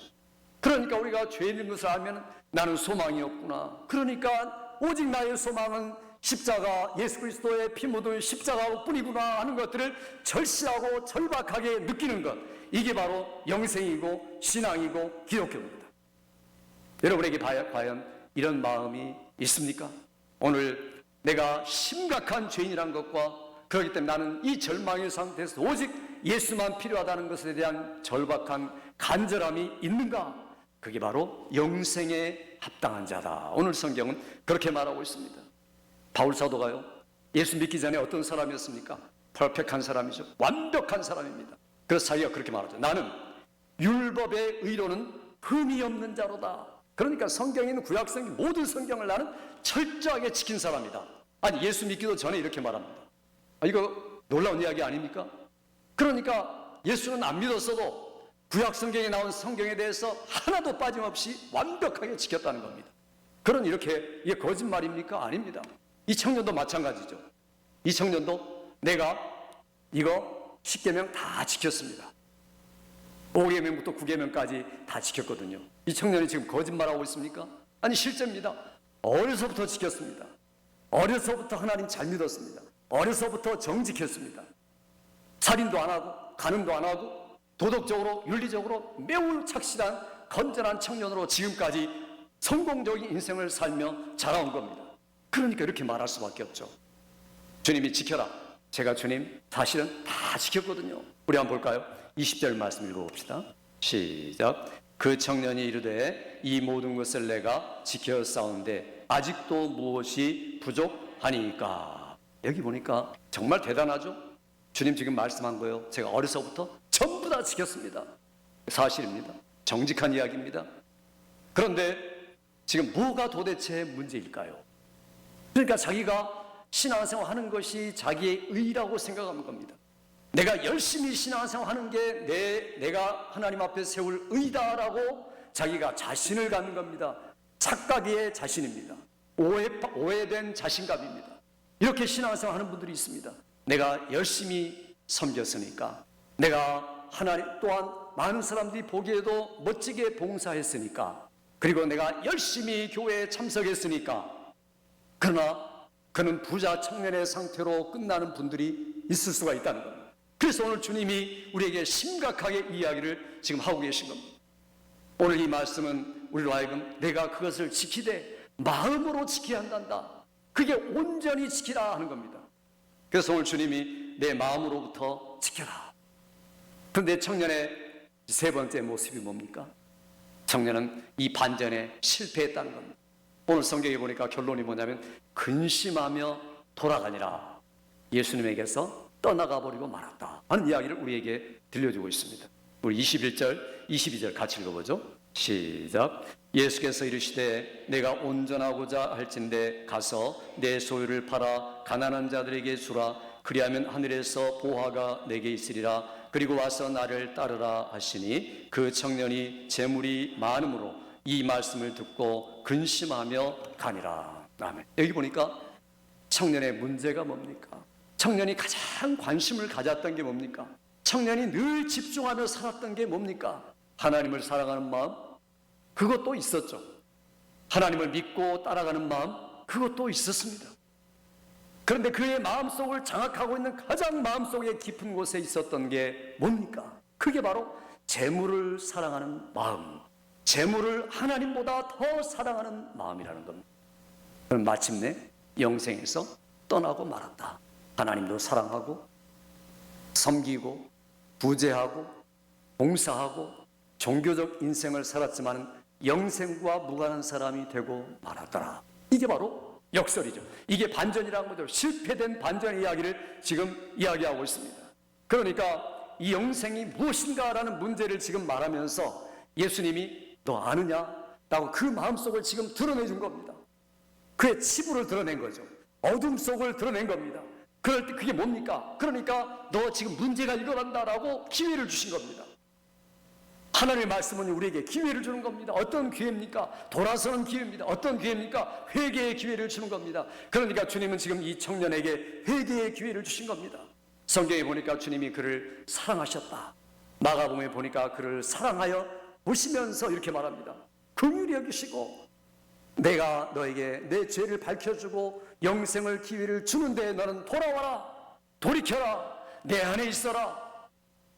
그러니까 우리가 죄 있는 것을 알면 나는 소망이 없구나, 그러니까 오직 나의 소망은 십자가, 예수 그리스도의 피 묻은 십자가뿐이구나 하는 것들을 절실하고 절박하게 느끼는 것, 이게 바로 영생이고 신앙이고 기독교입니다. 여러분에게 과연 이런 마음이 있습니까? 오늘 내가 심각한 죄인이란 것과 그렇기 때문에 나는 이 절망의 상태에서 오직 예수만 필요하다는 것에 대한 절박한 간절함이 있는가? 그게 바로 영생에 합당한 자다. 오늘 성경은 그렇게 말하고 있습니다. 바울 사도가요, 예수 믿기 전에 어떤 사람이었습니까? 퍼펙트한 사람이죠. 완벽한 사람입니다. 그래서 자기가 그렇게 말하죠. 나는 율법의 의로는 흠이 없는 자로다. 그러니까 성경에 있는 구약성경 모든 성경을 나는 철저하게 지킨 사람이다. 아니, 예수 믿기도 전에 이렇게 말합니다. 이거 놀라운 이야기 아닙니까? 그러니까 예수는 안 믿었어도 구약 성경에 나온 성경에 대해서 하나도 빠짐없이 완벽하게 지켰다는 겁니다. 그런 이게 거짓말입니까? 아닙니다. 이 청년도 마찬가지죠. 이 청년도 내가 이거 10계명 다 지켰습니다. 5계명부터 9계명까지 다 지켰거든요. 이 청년이 지금 거짓말하고 있습니까? 아니, 실제입니다. 어려서부터 지켰습니다. 어려서부터 하나님 잘 믿었습니다. 어려서부터 정직했습니다. 살인도 안 하고 간음도 안 하고 도덕적으로 윤리적으로 매우 착실한 건전한 청년으로 지금까지 성공적인 인생을 살며 자라온 겁니다. 그러니까 이렇게 말할 수밖에 없죠. 주님이 지켜라. 제가 주님 사실은 다 지켰거든요. 우리 한번 볼까요? 20절 말씀 읽어봅시다. 시작. 그 청년이 이르되 이 모든 것을 내가 지켜 싸운데 아직도 무엇이 부족하니까. 여기 보니까 정말 대단하죠. 주님 지금 말씀한 거예요. 제가 어려서부터 전부 다 지켰습니다. 사실입니다. 정직한 이야기입니다. 그런데 지금 뭐가 도대체 문제일까요? 그러니까 자기가 신앙생활 하는 것이 자기의 의라고 생각하는 겁니다. 내가 열심히 신앙생활 하는 게 내가 하나님 앞에 세울 의다라고 자기가 자신을 갖는 겁니다. 착각의 자신입니다. 오해된 자신감입니다. 이렇게 신앙생활 하는 분들이 있습니다. 내가 열심히 섬겼으니까, 내가 하나님 또한 많은 사람들이 보기에도 멋지게 봉사했으니까, 그리고 내가 열심히 교회에 참석했으니까. 그러나 그는 부자 청년의 상태로 끝나는 분들이 있을 수가 있다는 겁니다. 그래서 오늘 주님이 우리에게 심각하게 이야기를 지금 하고 계신 겁니다. 오늘 이 말씀은 우리로 하여금 내가 그것을 지키되 마음으로 지켜야 한단다. 그게 온전히 지키라 하는 겁니다. 그래서 오늘 주님이 내 마음으로부터 지켜라. 그런데 청년의 세 번째 모습이 뭡니까? 청년은 이 반전에 실패했다는 겁니다. 오늘 성경에 보니까 결론이 뭐냐면 근심하며 돌아가니라. 예수님에게서 떠나가 버리고 말았다 하는 이야기를 우리에게 들려주고 있습니다. 우리 21절, 22절 같이 읽어보죠. 시작. 예수께서 이르시되 내가 온전하고자 할진대 가서 내 소유를 팔아 가난한 자들에게 주라. 그리하면 하늘에서 보화가 내게 있으리라. 그리고 와서 나를 따르라 하시니 그 청년이 재물이 많음으로 이 말씀을 듣고 근심하며 가니라. 아멘. 여기 보니까 청년의 문제가 뭡니까? 청년이 가장 관심을 가졌던 게 뭡니까? 청년이 늘 집중하며 살았던 게 뭡니까? 하나님을 사랑하는 마음, 그것도 있었죠. 하나님을 믿고 따라가는 마음, 그것도 있었습니다. 그런데 그의 마음속을 장악하고 있는 가장 마음속에 깊은 곳에 있었던 게 뭡니까? 그게 바로 재물을 사랑하는 마음, 재물을 하나님보다 더 사랑하는 마음이라는 겁니다. 그럼 마침내 영생에서 떠나고 말았다. 하나님도 사랑하고 섬기고 부재하고 봉사하고 종교적 인생을 살았지만 영생과 무관한 사람이 되고 말았더라. 이게 바로 역설이죠. 이게 반전이라는 거죠. 실패된 반전 이야기를 지금 이야기하고 있습니다. 그러니까 이 영생이 무엇인가라는 문제를 지금 말하면서 예수님이 너 아느냐? 라고 그 마음속을 지금 드러내준 겁니다. 그의 치부를 드러낸 거죠. 어둠 속을 드러낸 겁니다. 그럴 때 그게 뭡니까? 그러니까 너 지금 문제가 일어난다라고 기회를 주신 겁니다. 하나님의 말씀은 우리에게 기회를 주는 겁니다. 어떤 기회입니까? 돌아서는 기회입니다. 어떤 기회입니까? 회개의 기회를 주는 겁니다. 그러니까 주님은 지금 이 청년에게 회개의 기회를 주신 겁니다. 성경에 보니까 주님이 그를 사랑하셨다. 마가복음에 보니까 그를 사랑하여 보시면서 이렇게 말합니다. 긍휼히 여기시고 내가 너에게 내 죄를 밝혀주고 영생을 기회를 주는데 너는 돌아와라. 돌이켜라. 내 안에 있어라.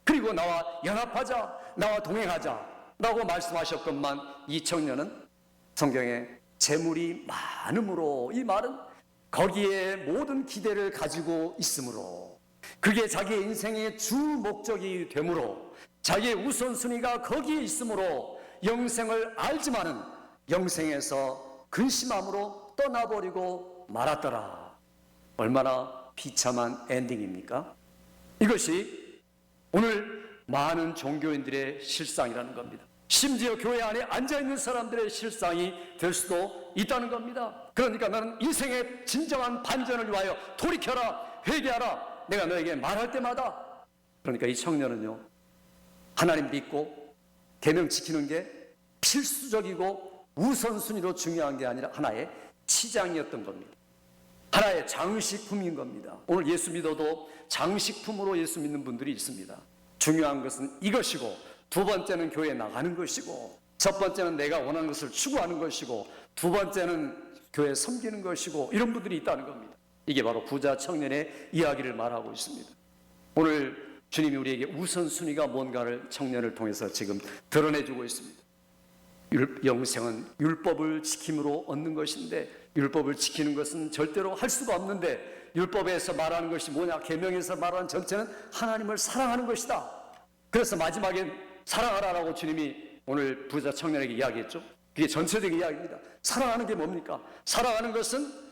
그리고 나와 연합하자. 나와 동행하자 라고 말씀하셨건만 이 청년은 성경에 재물이 많음으로, 이 말은 거기에 모든 기대를 가지고 있으므로, 그게 자기의 인생의 주 목적이 되므로, 자기의 우선순위가 거기에 있으므로 영생을 알지만은 영생에서 근심함으로 떠나버리고 말았더라. 얼마나 비참한 엔딩입니까? 이것이 오늘 많은 종교인들의 실상이라는 겁니다. 심지어 교회 안에 앉아있는 사람들의 실상이 될 수도 있다는 겁니다. 그러니까 나는 인생의 진정한 반전을 위하여 돌이켜라, 회개하라, 내가 너에게 말할 때마다. 그러니까 이 청년은요, 하나님 믿고 계명 지키는 게 필수적이고 우선순위로 중요한 게 아니라 하나의 치장이었던 겁니다. 하나의 장식품인 겁니다. 오늘 예수 믿어도 장식품으로 예수 믿는 분들이 있습니다. 중요한 것은 이것이고, 두 번째는 교회에 나가는 것이고, 첫 번째는 내가 원하는 것을 추구하는 것이고, 두 번째는 교회에 섬기는 것이고, 이런 분들이 있다는 겁니다. 이게 바로 부자 청년의 이야기를 말하고 있습니다. 오늘 주님이 우리에게 우선순위가 뭔가를 청년을 통해서 지금 드러내주고 있습니다. 영생은 율법을 지킴으로 얻는 것인데, 율법을 지키는 것은 절대로 할 수가 없는데, 율법에서 말하는 것이 뭐냐? 계명에서 말하는 전체는 하나님을 사랑하는 것이다. 그래서 마지막에 사랑하라라고 주님이 오늘 부자 청년에게 이야기했죠. 그게 전체적인 이야기입니다. 사랑하는 게 뭡니까? 사랑하는 것은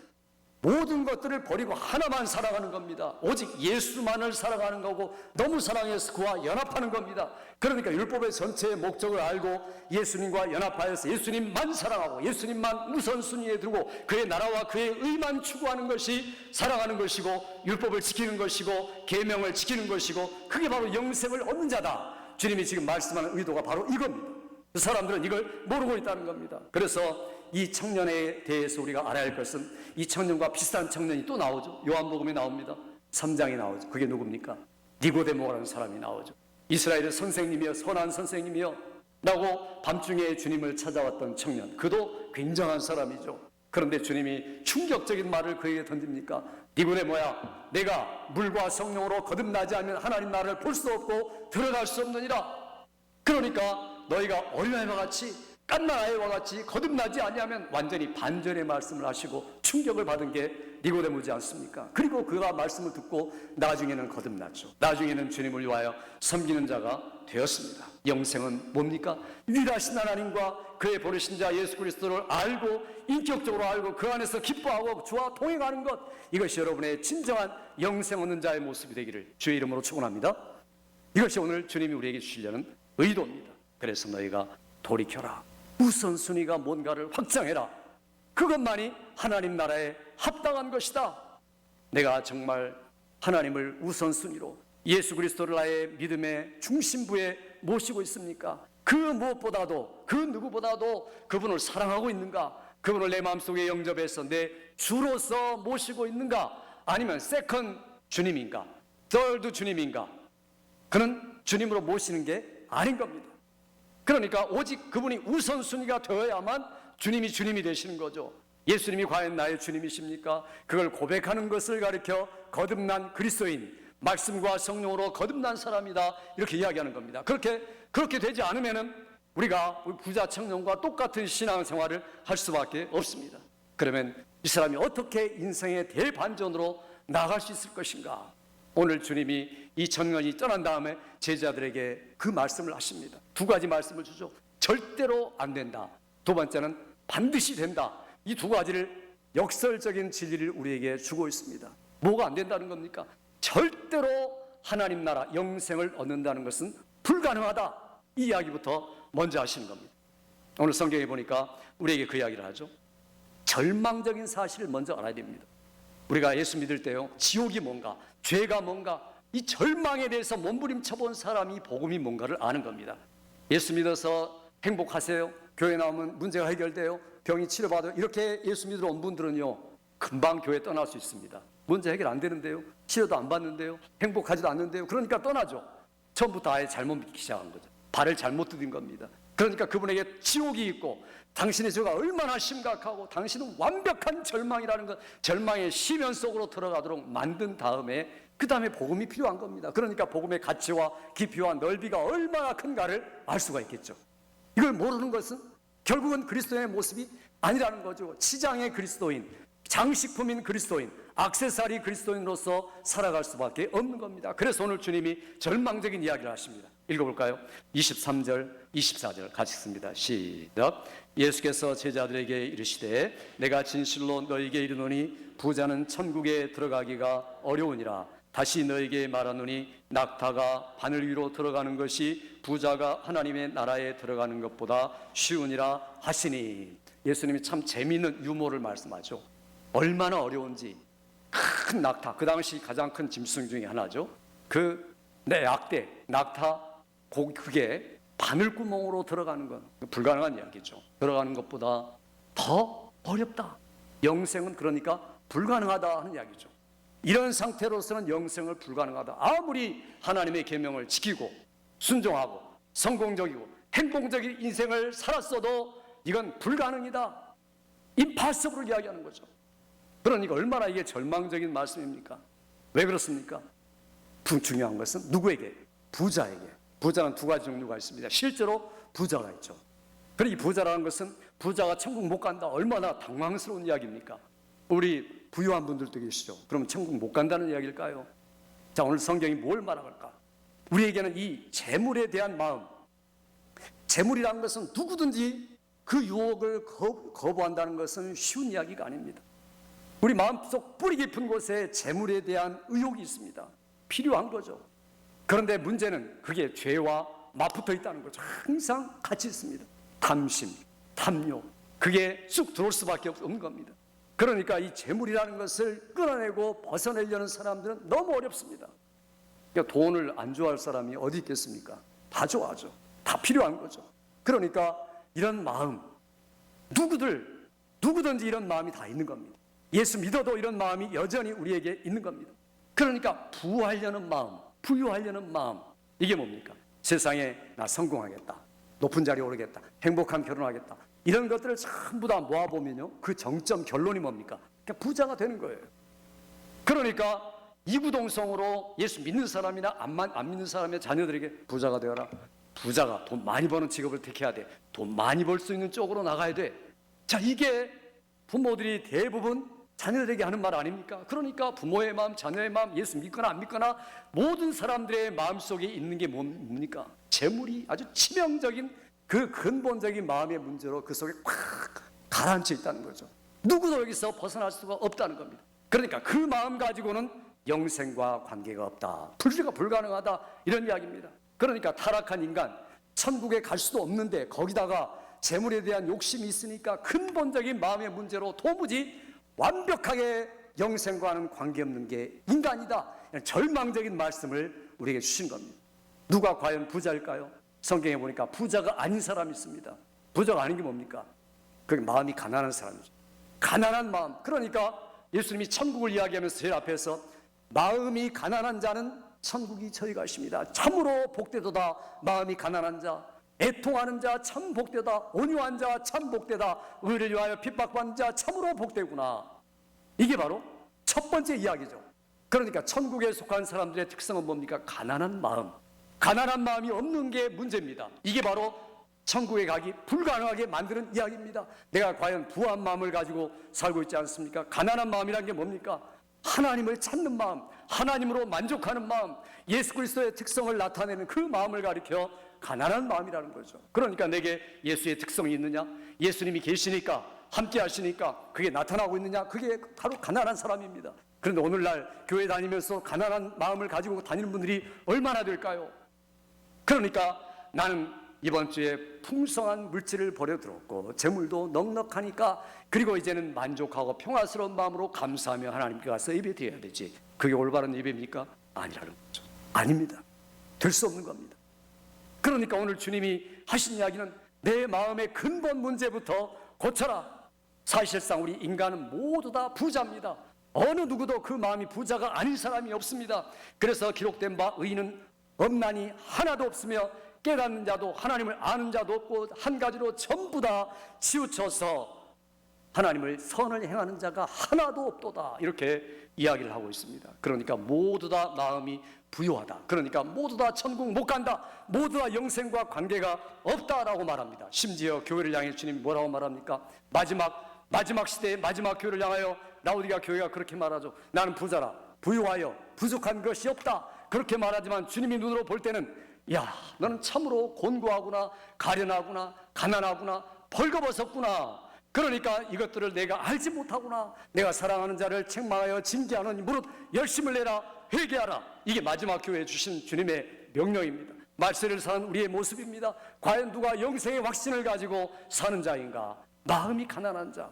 모든 것들을 버리고 하나만 사랑하는 겁니다. 오직 예수만을 사랑하는 거고, 너무 사랑해서 그와 연합하는 겁니다. 그러니까 율법의 전체의 목적을 알고 예수님과 연합하여서 예수님만 사랑하고 예수님만 우선순위에 두고 그의 나라와 그의 의만 추구하는 것이 사랑하는 것이고, 율법을 지키는 것이고, 계명을 지키는 것이고, 그게 바로 영생을 얻는 자다. 주님이 지금 말씀하는 의도가 바로 이겁니다. 그 사람들은 이걸 모르고 있다는 겁니다. 그래서 이 청년에 대해서 우리가 알아야 할 것은, 이 청년과 비슷한 청년이 또 나오죠. 요한복음에 나옵니다. 3장이 나오죠. 그게 누굽니까? 니고데모라는 사람이 나오죠. 이스라엘의 선생님이여, 선한 선생님이여 라고 밤중에 주님을 찾아왔던 청년, 그도 굉장한 사람이죠. 그런데 주님이 충격적인 말을 그에게 던집니까? 니고데모야, 내가 물과 성령으로 거듭나지 않으면 하나님 나라를 볼 수 없고 들어갈 수 없느니라. 그러니까 너희가 어린아이와 같이, 깐난 아이와 같이 거듭나지 아니하면, 완전히 반전의 말씀을 하시고 충격을 받은 게 니고데모지 않습니까? 그리고 그가 말씀을 듣고 나중에는 거듭났죠. 나중에는 주님을 위하여 섬기는 자가 되었습니다. 영생은 뭡니까? 유일하신 하나님과 그의 보내신 자 예수 그리스도를 알고, 인격적으로 알고 그 안에서 기뻐하고 주와 동행하는 것, 이것이 여러분의 진정한 영생 얻는 자의 모습이 되기를 주의 이름으로 축원합니다. 이것이 오늘 주님이 우리에게 주시려는 의도입니다. 그래서 너희가 돌이켜라, 우선순위가 뭔가를 확장해라. 그것만이 하나님 나라에 합당한 것이다. 내가 정말 하나님을 우선순위로, 예수 그리스도를 나의 믿음의 중심부에 모시고 있습니까? 그 무엇보다도, 그 누구보다도 그분을 사랑하고 있는가? 그분을 내 마음속에 영접해서 내 주로서 모시고 있는가? 아니면 세컨 주님인가? third 주님인가? 그는 주님으로 모시는 게 아닌 겁니다. 그러니까 오직 그분이 우선순위가 되어야만 주님이 주님이 되시는 거죠. 예수님이 과연 나의 주님이십니까? 그걸 고백하는 것을 가리켜 거듭난 그리스도인, 말씀과 성령으로 거듭난 사람이다, 이렇게 이야기하는 겁니다. 그렇게 되지 않으면은 우리가 부자 청년과 똑같은 신앙생활을 할 수밖에 없습니다. 그러면 이 사람이 어떻게 인생의 대반전으로 나아갈 수 있을 것인가? 오늘 주님이 이 청년이 떠난 다음에 제자들에게 그 말씀을 하십니다. 두 가지 말씀을 주죠. 절대로 안 된다. 두 번째는 반드시 된다. 이 두 가지를, 역설적인 진리를 우리에게 주고 있습니다. 뭐가 안 된다는 겁니까? 절대로 하나님 나라 영생을 얻는다는 것은 불가능하다. 이 이야기부터 먼저 하시는 겁니다. 오늘 성경에 보니까 우리에게 그 이야기를 하죠. 절망적인 사실을 먼저 알아야 됩니다. 우리가 예수 믿을 때요, 지옥이 뭔가, 죄가 뭔가, 이 절망에 대해서 몸부림쳐 본 사람이 복음이 뭔가를 아는 겁니다. 예수 믿어서 행복하세요? 교회 나오면 문제가 해결돼요? 병이 치료받아요? 이렇게 예수 믿으러 온 분들은요, 금방 교회 떠날 수 있습니다. 문제 해결 안 되는데요, 치료도 안 받는데요, 행복하지도 않는데요. 그러니까 떠나죠. 처음부터 아예 잘못 믿기 시작한 거죠. 발을 잘못 디딘 겁니다. 그러니까 그분에게 지옥이 있고, 당신의 죄가 얼마나 심각하고 당신은 완벽한 절망이라는 것, 절망의 시면 속으로 들어가도록 만든 다음에, 그 다음에 복음이 필요한 겁니다. 그러니까 복음의 가치와 깊이와 넓이가 얼마나 큰가를 알 수가 있겠죠. 이걸 모르는 것은 결국은 그리스도의 모습이 아니라는 거죠. 치장의 그리스도인, 장식품인 그리스도인, 액세서리 그리스도인으로서 살아갈 수밖에 없는 겁니다. 그래서 오늘 주님이 절망적인 이야기를 하십니다. 읽어볼까요? 23절, 24절 같이 읽습니다. 시작. 예수께서 제자들에게 이르시되 내가 진실로 너희에게 이르노니 부자는 천국에 들어가기가 어려우니라. 다시 너희에게 말하노니 낙타가 바늘 위로 들어가는 것이 부자가 하나님의 나라에 들어가는 것보다 쉬우니라 하시니. 예수님이 참 재미있는 유머를 말씀하죠. 얼마나 어려운지, 큰 낙타, 그 당시 가장 큰 짐승 중에 하나죠. 그 낙타 그게 바늘구멍으로 들어가는 건 불가능한 이야기죠. 들어가는 것보다 더 어렵다. 영생은 그러니까 불가능하다 하는 이야기죠. 이런 상태로서는 영생을 불가능하다. 아무리 하나님의 계명을 지키고 순종하고 성공적이고 행복적인 인생을 살았어도 이건 불가능이다. 임파서블을 이야기하는 거죠. 그러니까 얼마나 이게 절망적인 말씀입니까? 왜 그렇습니까? 중요한 것은 누구에게? 부자에게. 부자는 두 가지 종류가 있습니다. 실제로 부자가 있죠. 그리고 이 부자라는 것은 부자가 천국 못 간다. 얼마나 당황스러운 이야기입니까? 우리 부유한 분들도 계시죠. 그러면 천국 못 간다는 이야기일까요? 자, 오늘 성경이 뭘 말할까? 우리에게는 이 재물에 대한 마음, 재물이라는 것은 누구든지 그 유혹을 거부한다는 것은 쉬운 이야기가 아닙니다. 우리 마음속 뿌리 깊은 곳에 재물에 대한 의욕이 있습니다. 필요한 거죠. 그런데 문제는 그게 죄와 맞붙어 있다는 거죠. 항상 같이 있습니다. 탐심, 탐욕, 그게 쑥 들어올 수밖에 없는 겁니다. 그러니까 이 재물이라는 것을 끊어내고 벗어내려는 사람들은 너무 어렵습니다. 그러니까 돈을 안 좋아할 사람이 어디 있겠습니까? 다 좋아하죠. 다 필요한 거죠. 그러니까 이런 마음, 누구든지 이런 마음이 다 있는 겁니다. 예수 믿어도 이런 마음이 여전히 우리에게 있는 겁니다. 그러니까 부하려는 마음, 부유하려는 마음, 이게 뭡니까? 세상에 나 성공하겠다, 높은 자리에 오르겠다, 행복한 결혼하겠다, 이런 것들을 전부 다 모아보면요, 그 정점 결론이 뭡니까? 그냥 부자가 되는 거예요. 그러니까 이구동성으로 예수 믿는 사람이나 안 믿는 사람의 자녀들에게 부자가 되어라. 부자가 돈 많이 버는 직업을 택해야 돼. 돈 많이 벌 수 있는 쪽으로 나가야 돼. 자, 이게 부모들이 대부분 자녀들에게 하는 말 아닙니까? 그러니까 부모의 마음, 자녀의 마음, 예수 믿거나 안 믿거나 모든 사람들의 마음속에 있는 게 뭡니까? 재물이 아주 치명적인 그 근본적인 마음의 문제로 그 속에 꽉 가라앉혀 있다는 거죠. 누구도 여기서 벗어날 수가 없다는 겁니다. 그러니까 그 마음 가지고는 영생과 관계가 없다, 분리가 불가능하다, 이런 이야기입니다. 그러니까 타락한 인간, 천국에 갈 수도 없는데 거기다가 재물에 대한 욕심이 있으니까 근본적인 마음의 문제로 도무지 완벽하게 영생과는 관계없는 게 인간이다, 절망적인 말씀을 우리에게 주신 겁니다. 누가 과연 부자일까요? 성경에 보니까 부자가 아닌 사람이 있습니다. 부자가 아닌 게 뭡니까? 그게 마음이 가난한 사람이죠. 가난한 마음. 그러니까 예수님이 천국을 이야기하면서 제일 앞에서 마음이 가난한 자는 천국이 저희 것입니다. 참으로 복되도다. 마음이 가난한 자, 애통하는 자 참 복되다. 온유한 자 참 복되다. 의를 위하여 핍박받는 자 참으로 복되구나. 이게 바로 첫 번째 이야기죠. 그러니까 천국에 속한 사람들의 특성은 뭡니까? 가난한 마음. 가난한 마음이 없는 게 문제입니다. 이게 바로 천국에 가기 불가능하게 만드는 이야기입니다. 내가 과연 부한 마음을 가지고 살고 있지 않습니까? 가난한 마음이란 게 뭡니까? 하나님을 찾는 마음, 하나님으로 만족하는 마음, 예수 그리스도의 특성을 나타내는 그 마음을 가리켜 가난한 마음이라는 거죠. 그러니까 내게 예수의 특성이 있느냐? 예수님이 계시니까, 함께 하시니까 그게 나타나고 있느냐? 그게 바로 가난한 사람입니다. 그런데 오늘날 교회 다니면서 가난한 마음을 가지고 다니는 분들이 얼마나 될까요? 그러니까 나는 이번 주에 풍성한 물질을 버려들었고 재물도 넉넉하니까 그리고 이제는 만족하고 평화스러운 마음으로 감사하며 하나님께 가서 예배드려야 되지. 그게 올바른 예배입니까? 아니라는 거죠. 아닙니다. 될 수 없는 겁니다. 그러니까 오늘 주님이 하신 이야기는 내 마음의 근본 문제부터 고쳐라. 사실상 우리 인간은 모두 다 부자입니다. 어느 누구도 그 마음이 부자가 아닌 사람이 없습니다. 그래서 기록된 바 의인은 없나니 하나도 없으며 깨닫는 자도 하나님을 아는 자도 없고 한 가지로 전부 다 치우쳐서 하나님을 선을 행하는 자가 하나도 없도다, 이렇게 이야기를 하고 있습니다. 그러니까 모두 다 마음이 부유하다, 그러니까 모두 다 천국 못 간다, 모두 다 영생과 관계가 없다라고 말합니다. 심지어 교회를 향해 주님이 뭐라고 말합니까? 마지막 시대의 마지막 교회를 향하여 라오디가 교회가 그렇게 말하죠. 나는 부자라, 부유하여 부족한 것이 없다, 그렇게 말하지만 주님이 눈으로 볼 때는 야, 너는 참으로 곤고하구나, 가련하구나, 가난하구나, 벌거벗었구나. 그러니까 이것들을 내가 알지 못하구나. 내가 사랑하는 자를 책망하여 징계하노니 무릇 열심을 내라, 회개하라. 이게 마지막 교회에 주신 주님의 명령입니다. 말세를 사는 우리의 모습입니다. 과연 누가 영생의 확신을 가지고 사는 자인가? 마음이 가난한 자,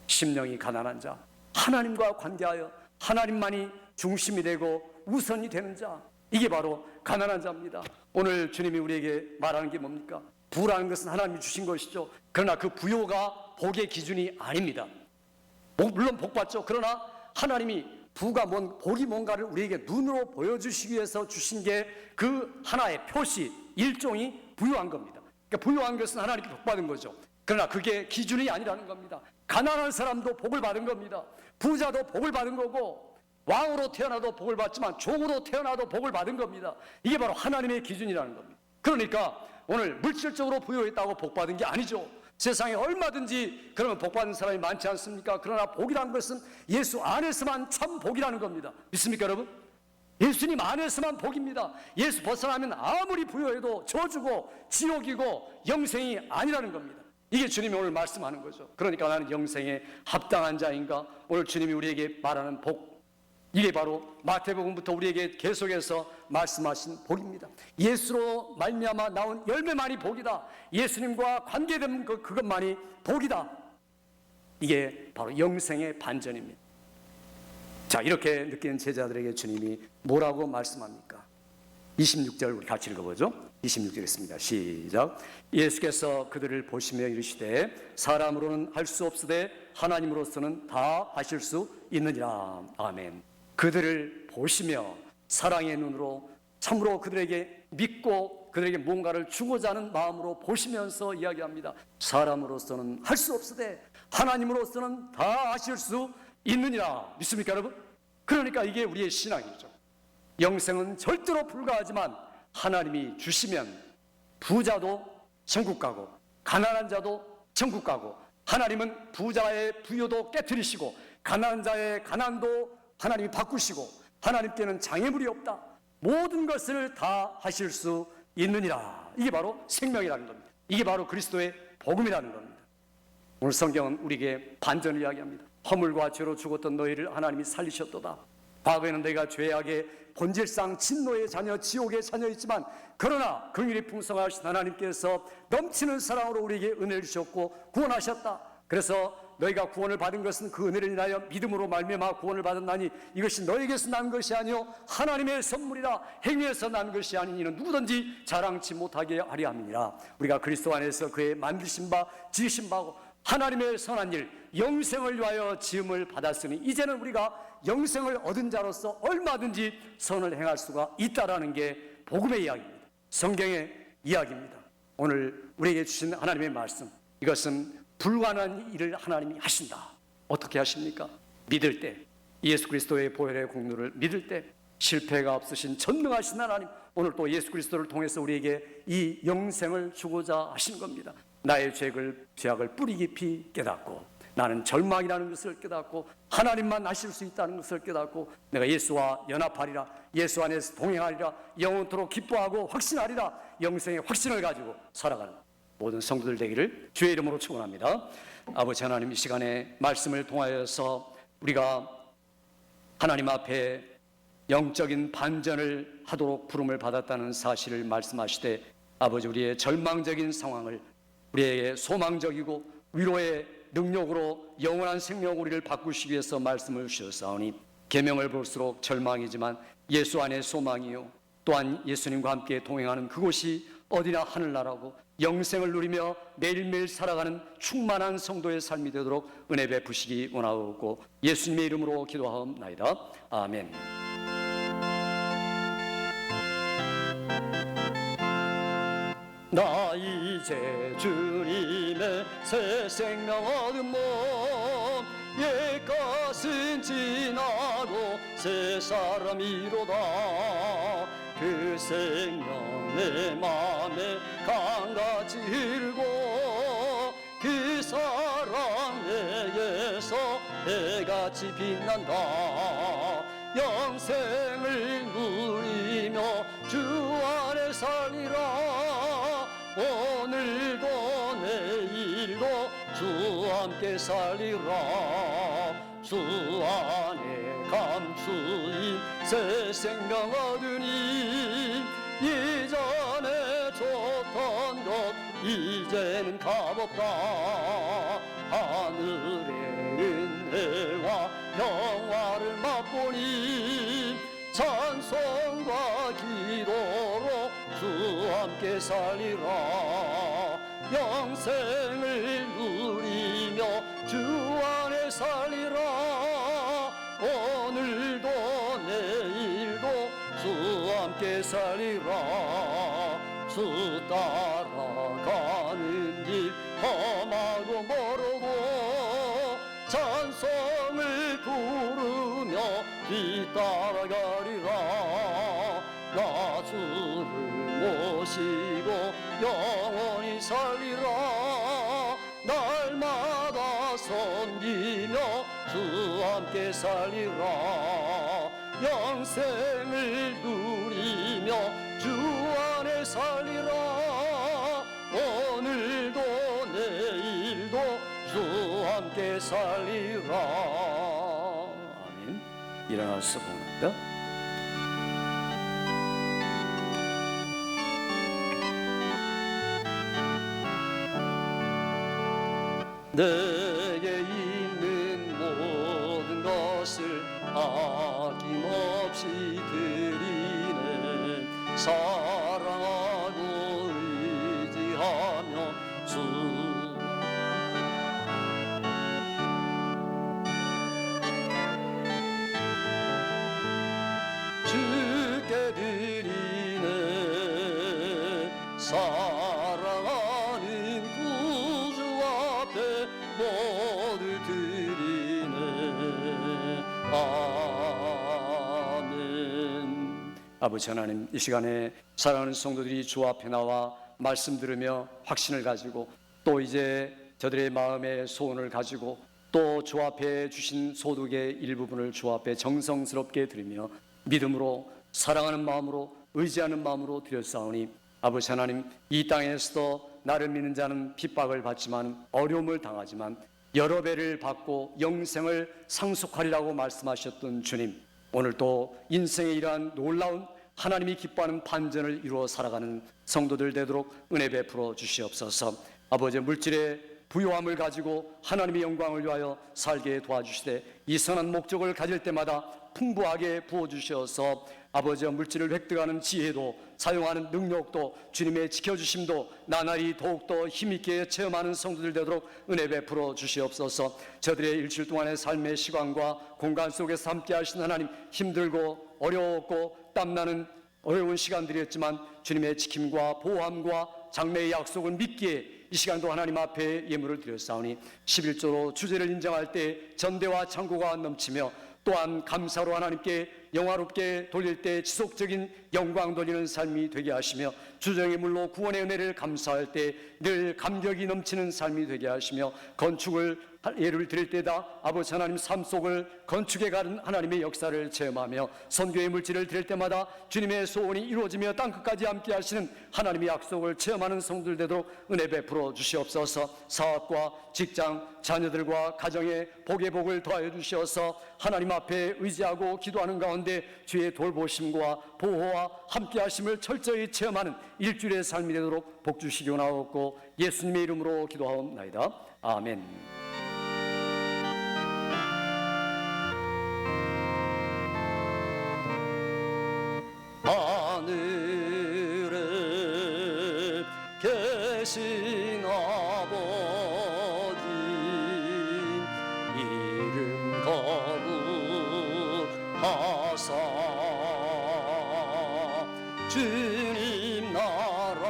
심령이 가난한 자, 하나님과 관계하여 하나님만이 중심이 되고 우선이 되는 자, 이게 바로 가난한 자입니다. 오늘 주님이 우리에게 말하는 게 뭡니까? 부라는 것은 하나님이 주신 것이죠. 그러나 그 부요가 복의 기준이 아닙니다. 물론 복 받죠. 그러나 하나님이 복이 뭔가를 우리에게 눈으로 보여주시기 위해서 주신 게 그 하나의 표시, 일종이 부요한 겁니다. 그러니까 부요한 것은 하나님께 복 받은 거죠. 그러나 그게 기준이 아니라는 겁니다. 가난한 사람도 복을 받은 겁니다. 부자도 복을 받은 거고, 왕으로 태어나도 복을 받지만 종으로 태어나도 복을 받은 겁니다. 이게 바로 하나님의 기준이라는 겁니다. 그러니까 오늘 물질적으로 부여했다고 복 받은 게 아니죠. 세상에 얼마든지 그러면 복 받는 사람이 많지 않습니까? 그러나 복이라는 것은 예수 안에서만 참 복이라는 겁니다. 믿습니까, 여러분? 예수님 안에서만 복입니다. 예수 벗어나면 아무리 부여해도 저주고 지옥이고 영생이 아니라는 겁니다. 이게 주님이 오늘 말씀하는 거죠. 그러니까 나는 영생에 합당한 자인가? 오늘 주님이 우리에게 말하는 복, 이게 바로 마태복음부터 우리에게 계속해서 말씀하신 복입니다. 예수로 말미암아 나온 열매만이 복이다. 예수님과 관계된 그것만이 복이다. 이게 바로 영생의 반전입니다. 자, 이렇게 느끼는 제자들에게 주님이 뭐라고 말씀합니까? 26절 우리 같이 읽어보죠. 26절 있습니다. 시작. 예수께서 그들을 보시며 이르시되 사람으로는 할 수 없으되 하나님으로서는 다 하실 수 있느니라. 아멘. 그들을 보시며 사랑의 눈으로 참으로 그들에게 믿고 그들에게 뭔가를 주고자 하는 마음으로 보시면서 이야기합니다. 사람으로서는 할 수 없으되 하나님으로서는 다 하실 수 있느니라. 믿습니까, 여러분? 그러니까 이게 우리의 신앙이죠. 영생은 절대로 불가하지만 하나님이 주시면 부자도 천국 가고 가난한 자도 천국 가고, 하나님은 부자의 부요도 깨트리시고 가난한 자의 가난도 하나님이 바꾸시고, 하나님께는 장애물이 없다. 모든 것을 다 하실 수 있느니라. 이게 바로 생명이라는 겁니다. 이게 바로 그리스도의 복음이라는 겁니다. 오늘 성경은 우리에게 반전을 이야기합니다. 허물과 죄로 죽었던 너희를 하나님이 살리셨도다. 과거에는 너희가 죄악의 본질상 진노의 자녀, 지옥의 자녀였지만 그러나 긍휼이 풍성하신 하나님께서 넘치는 사랑으로 우리에게 은혜를 주셨고 구원하셨다. 그래서 너희가 구원을 받은 것은 그 은혜를 인하여 믿음으로 말미암아 구원을 받았나니 이것이 너희에게서 난 것이 아니요 하나님의 선물이라. 행위에서 난 것이 아닌 이는 누구든지 자랑치 못하게 하려 함이니라. 우리가 그리스도 안에서 그의 만드신 바 지으신 바고 하나님의 선한 일, 영생을 위하여 지음을 받았으니 이제는 우리가 영생을 얻은 자로서 얼마든지 선을 행할 수가 있다라는 게 복음의 이야기입니다. 성경의 이야기입니다. 오늘 우리에게 주신 하나님의 말씀, 이것은 불가능한 일을 하나님이 하신다. 어떻게 하십니까? 믿을 때, 예수 그리스도의 보혈의 공로를 믿을 때, 실패가 없으신 전능하신 하나님, 오늘 또 예수 그리스도를 통해서 우리에게 이 영생을 주고자 하시는 겁니다. 나의 죄악을 뿌리 깊이 깨닫고, 나는 절망이라는 것을 깨닫고 하나님만 하실 수 있다는 것을 깨닫고 내가 예수와 연합하리라, 예수 안에서 동행하리라, 영원토록 기뻐하고 확신하리라, 영생의 확신을 가지고 살아가는 모든 성도들 되기를 주의 이름으로 축원합니다. 아버지 하나님, 이 시간에 말씀을 통하여서 우리가 하나님 앞에 영적인 반전을 하도록 부름을 받았다는 사실을 말씀하시되, 아버지 우리의 절망적인 상황을 우리에게 소망적이고 위로의 능력으로 영원한 생명 우리를 바꾸시기 위해서 말씀을 주셨사오니 계명을 볼수록 절망이지만 예수 안에 소망이요, 또한 예수님과 함께 동행하는 그곳이 어디나 하늘나라고 영생을 누리며 매일매일 살아가는 충만한 성도의 삶이 되도록 은혜 베푸시기 원하옵고 예수님의 이름으로 기도하옵나이다. 아멘. 나 이제 주님의 새 생명 얻은 몸, 옛것은 지나고 새 사람이로다. 그 생명 내 맘에 강같이 흐르고 그 사랑 내게서 해같이 빛난다. 영생을 누리며 주 안에 살리라. 오늘도 내일도 주 함께 살리라. 주 안에 감추인 새 생명 얻으니 이전에 줬던 것 이제는 값없다. 하늘의 은혜와 영화를 맛보 함께 살리라 영생을 누리며 주 안에 살리라 오늘도 내일도 주 함께 살리라 주 따라가는 길 험하고 멀어도 찬송을 부르며 뒤따라가리라 나 주를 모시고 영원히 살리라 날마다 섬기며 주 함께 살리라 영생을 누리며 주 안에 살리라 오늘도 내일도 주 함께 살리라 아멘. 일어나서 봉합니다. 내게 있는 모든 것을 아낌없이 드리네 사랑하고 의지하며 주 주께 드리네 사랑하는 구주 앞에 모두 드리네 아멘. 아버지 하나님, 이 시간에 사랑하는 성도들이 주 앞에 나와 말씀 들으며 확신을 가지고 또 이제 저들의 마음의 소원을 가지고 또 주 앞에 주신 소득의 일부분을 주 앞에 정성스럽게 드리며 믿음으로 사랑하는 마음으로 의지하는 마음으로 드렸사오니 아버지 하나님, 이 땅에서도 나를 믿는 자는 핍박을 받지만 어려움을 당하지만 여러 배를 받고 영생을 상속하리라고 말씀하셨던 주님, 오늘도 인생의 이러한 놀라운 하나님이 기뻐하는 반전을 이루어 살아가는 성도들 되도록 은혜 베풀어 주시옵소서. 아버지의 물질의 부요함을 가지고 하나님의 영광을 위하여 살게 도와주시되 이 선한 목적을 가질 때마다 풍부하게 부어주셔서 아버지의 물질을 획득하는 지혜도 사용하는 능력도 주님의 지켜주심도 나날이 더욱더 힘있게 체험하는 성도들 되도록 은혜 베풀어 주시옵소서. 저들의 일주일 동안의 삶의 시간과 공간 속에서 함께 하신 하나님, 힘들고 어려웠고 땀나는 어려운 시간들이었지만 주님의 지킴과 보호함과 장래의 약속을 믿기에 이 시간도 하나님 앞에 예물을 드렸사오니 11조로 주제를 인정할 때 전대와 창고가 넘치며 또한 감사로 하나님께 영화롭게 돌릴 때 지속적인 영광 돌리는 삶이 되게 하시며 주정의 물로 구원의 은혜를 감사할 때 늘 감격이 넘치는 삶이 되게 하시며 건축을 예를 드릴 때다 아버지 하나님 삶 속을 건축에 가는 하나님의 역사를 체험하며 선교의 물질을 드릴 때마다 주님의 소원이 이루어지며 땅끝까지 함께 하시는 하나님의 약속을 체험하는 성도들 되도록 은혜 베풀어 주시옵소서. 사업과 직장, 자녀들과 가정에 복의 복을 더하여 주시어서 하나님 앞에 의지하고 기도하는 가운데 주의 돌보심과 보호와 함께 하심을 철저히 체험하는 일주일의 삶이 되도록 복 주시기 원하옵고 예수님의 이름으로 기도하옵나이다. 아멘. 하늘에 계신 아버지 이름 거룩하사 주님 나라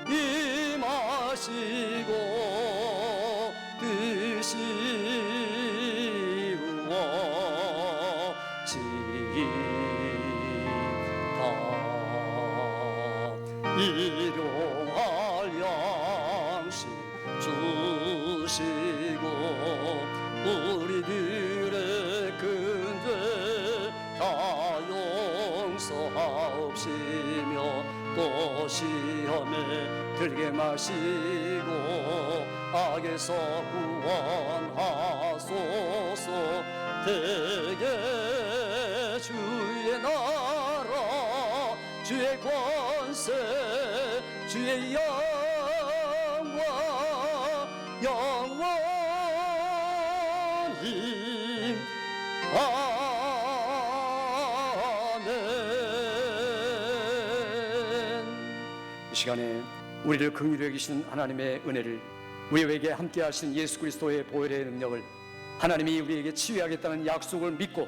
임하시고 뜻이 일용할 양식 주시고 우리들의 근죄 다 용서하옵시며 또 시험에 들게 마시고 악에서 구원하소서. 대개 주의 나라 주의 권세 주의 영광 영원히 아멘. 이 시간에 우리를 긍휼히 여기시는 하나님의 은혜를, 우리에게 함께 하신 예수 그리스도의 보혈의 능력을, 하나님이 우리에게 치유하겠다는 약속을 믿고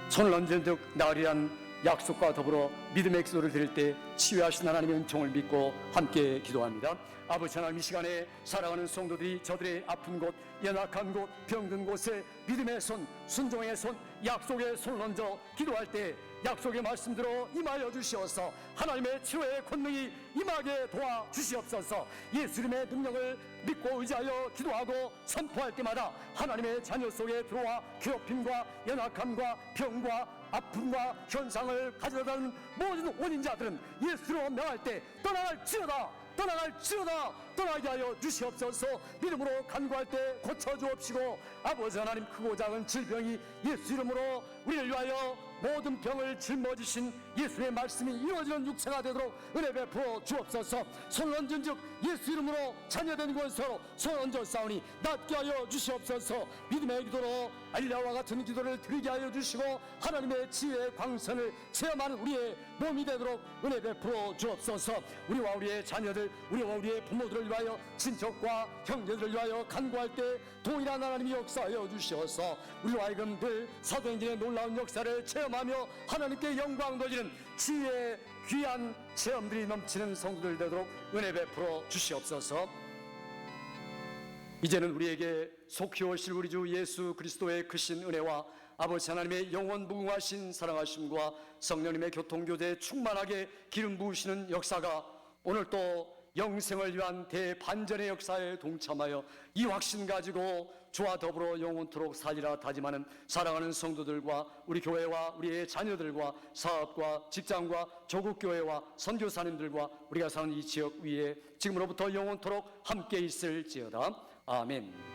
손을 얹은 즉 나으리란 약속과 더불어 믿음의 기도를 드릴 때 치유하신 하나님의 은총을 믿고 함께 기도합니다. 아버지 하나님, 이 시간에 사랑하는 성도들이 저들의 아픈 곳, 연약한 곳, 병든 곳에 믿음의 손, 순종의 손, 약속의 손을 얹어 기도할 때 약속의 말씀대로 임하여 주시옵소서. 하나님의 치료의 권능이 임하게 도와 주시옵소서. 예수님의 능력을 믿고 의지하여 기도하고 선포할 때마다 하나님의 자녀 속에 들어와 괴롭힘과 연약함과 병과 아픔과 현상을 가져다는 모든 원인자들은 예수로 명할 때 떠나갈지어다, 떠나갈지어다, 떠나게 하여 주시옵소서. 믿음으로 간구할 때 고쳐주옵시고, 아버지 하나님, 크고 작은 질병이 예수 이름으로 우리를 위하여 모든 병을 짊어지신 예수의 말씀이 이루어지는 육체가 되도록 은혜 베풀어 주옵소서. 손을 얹은 즉 예수 이름으로 자녀된 권세로 손을 얹어 싸우니 낫게 하여 주시옵소서. 믿음의 기도로 엘리야와 같은 기도를 드리게 하여 주시고 하나님의 지혜의 광선을 체험하는 우리의 몸이 되도록 은혜 베풀어 주옵소서. 우리와 우리의 자녀들, 우리와 우리의 부모들을 위하여, 친척과 형제들을 위하여 간구할 때 동일한 하나님이 역사하여 주시옵소서. 우리와 하여금 늘 사도행전의 놀라운 역사를 체험하며 하나님께 영광 돌리는 지혜의 귀한 체험들이 넘치는 성도들 되도록 은혜 베풀어 주시옵소서. 이제는 우리에게 속히 오실 우리 주 예수 그리스도의 크신 은혜와 아버지 하나님의 영원 무궁하신 사랑하심과 성령님의 교통교제에 충만하게 기름 부으시는 역사가 오늘 또 영생을 위한 대반전의 역사에 동참하여 이 확신 가지고 주와 더불어 영원토록 살리라 다짐하는 사랑하는 성도들과 우리 교회와 우리의 자녀들과 사업과 직장과 조국교회와 선교사님들과 우리가 사는 이 지역 위에 지금으로부터 영원토록 함께 있을지어다. 아멘.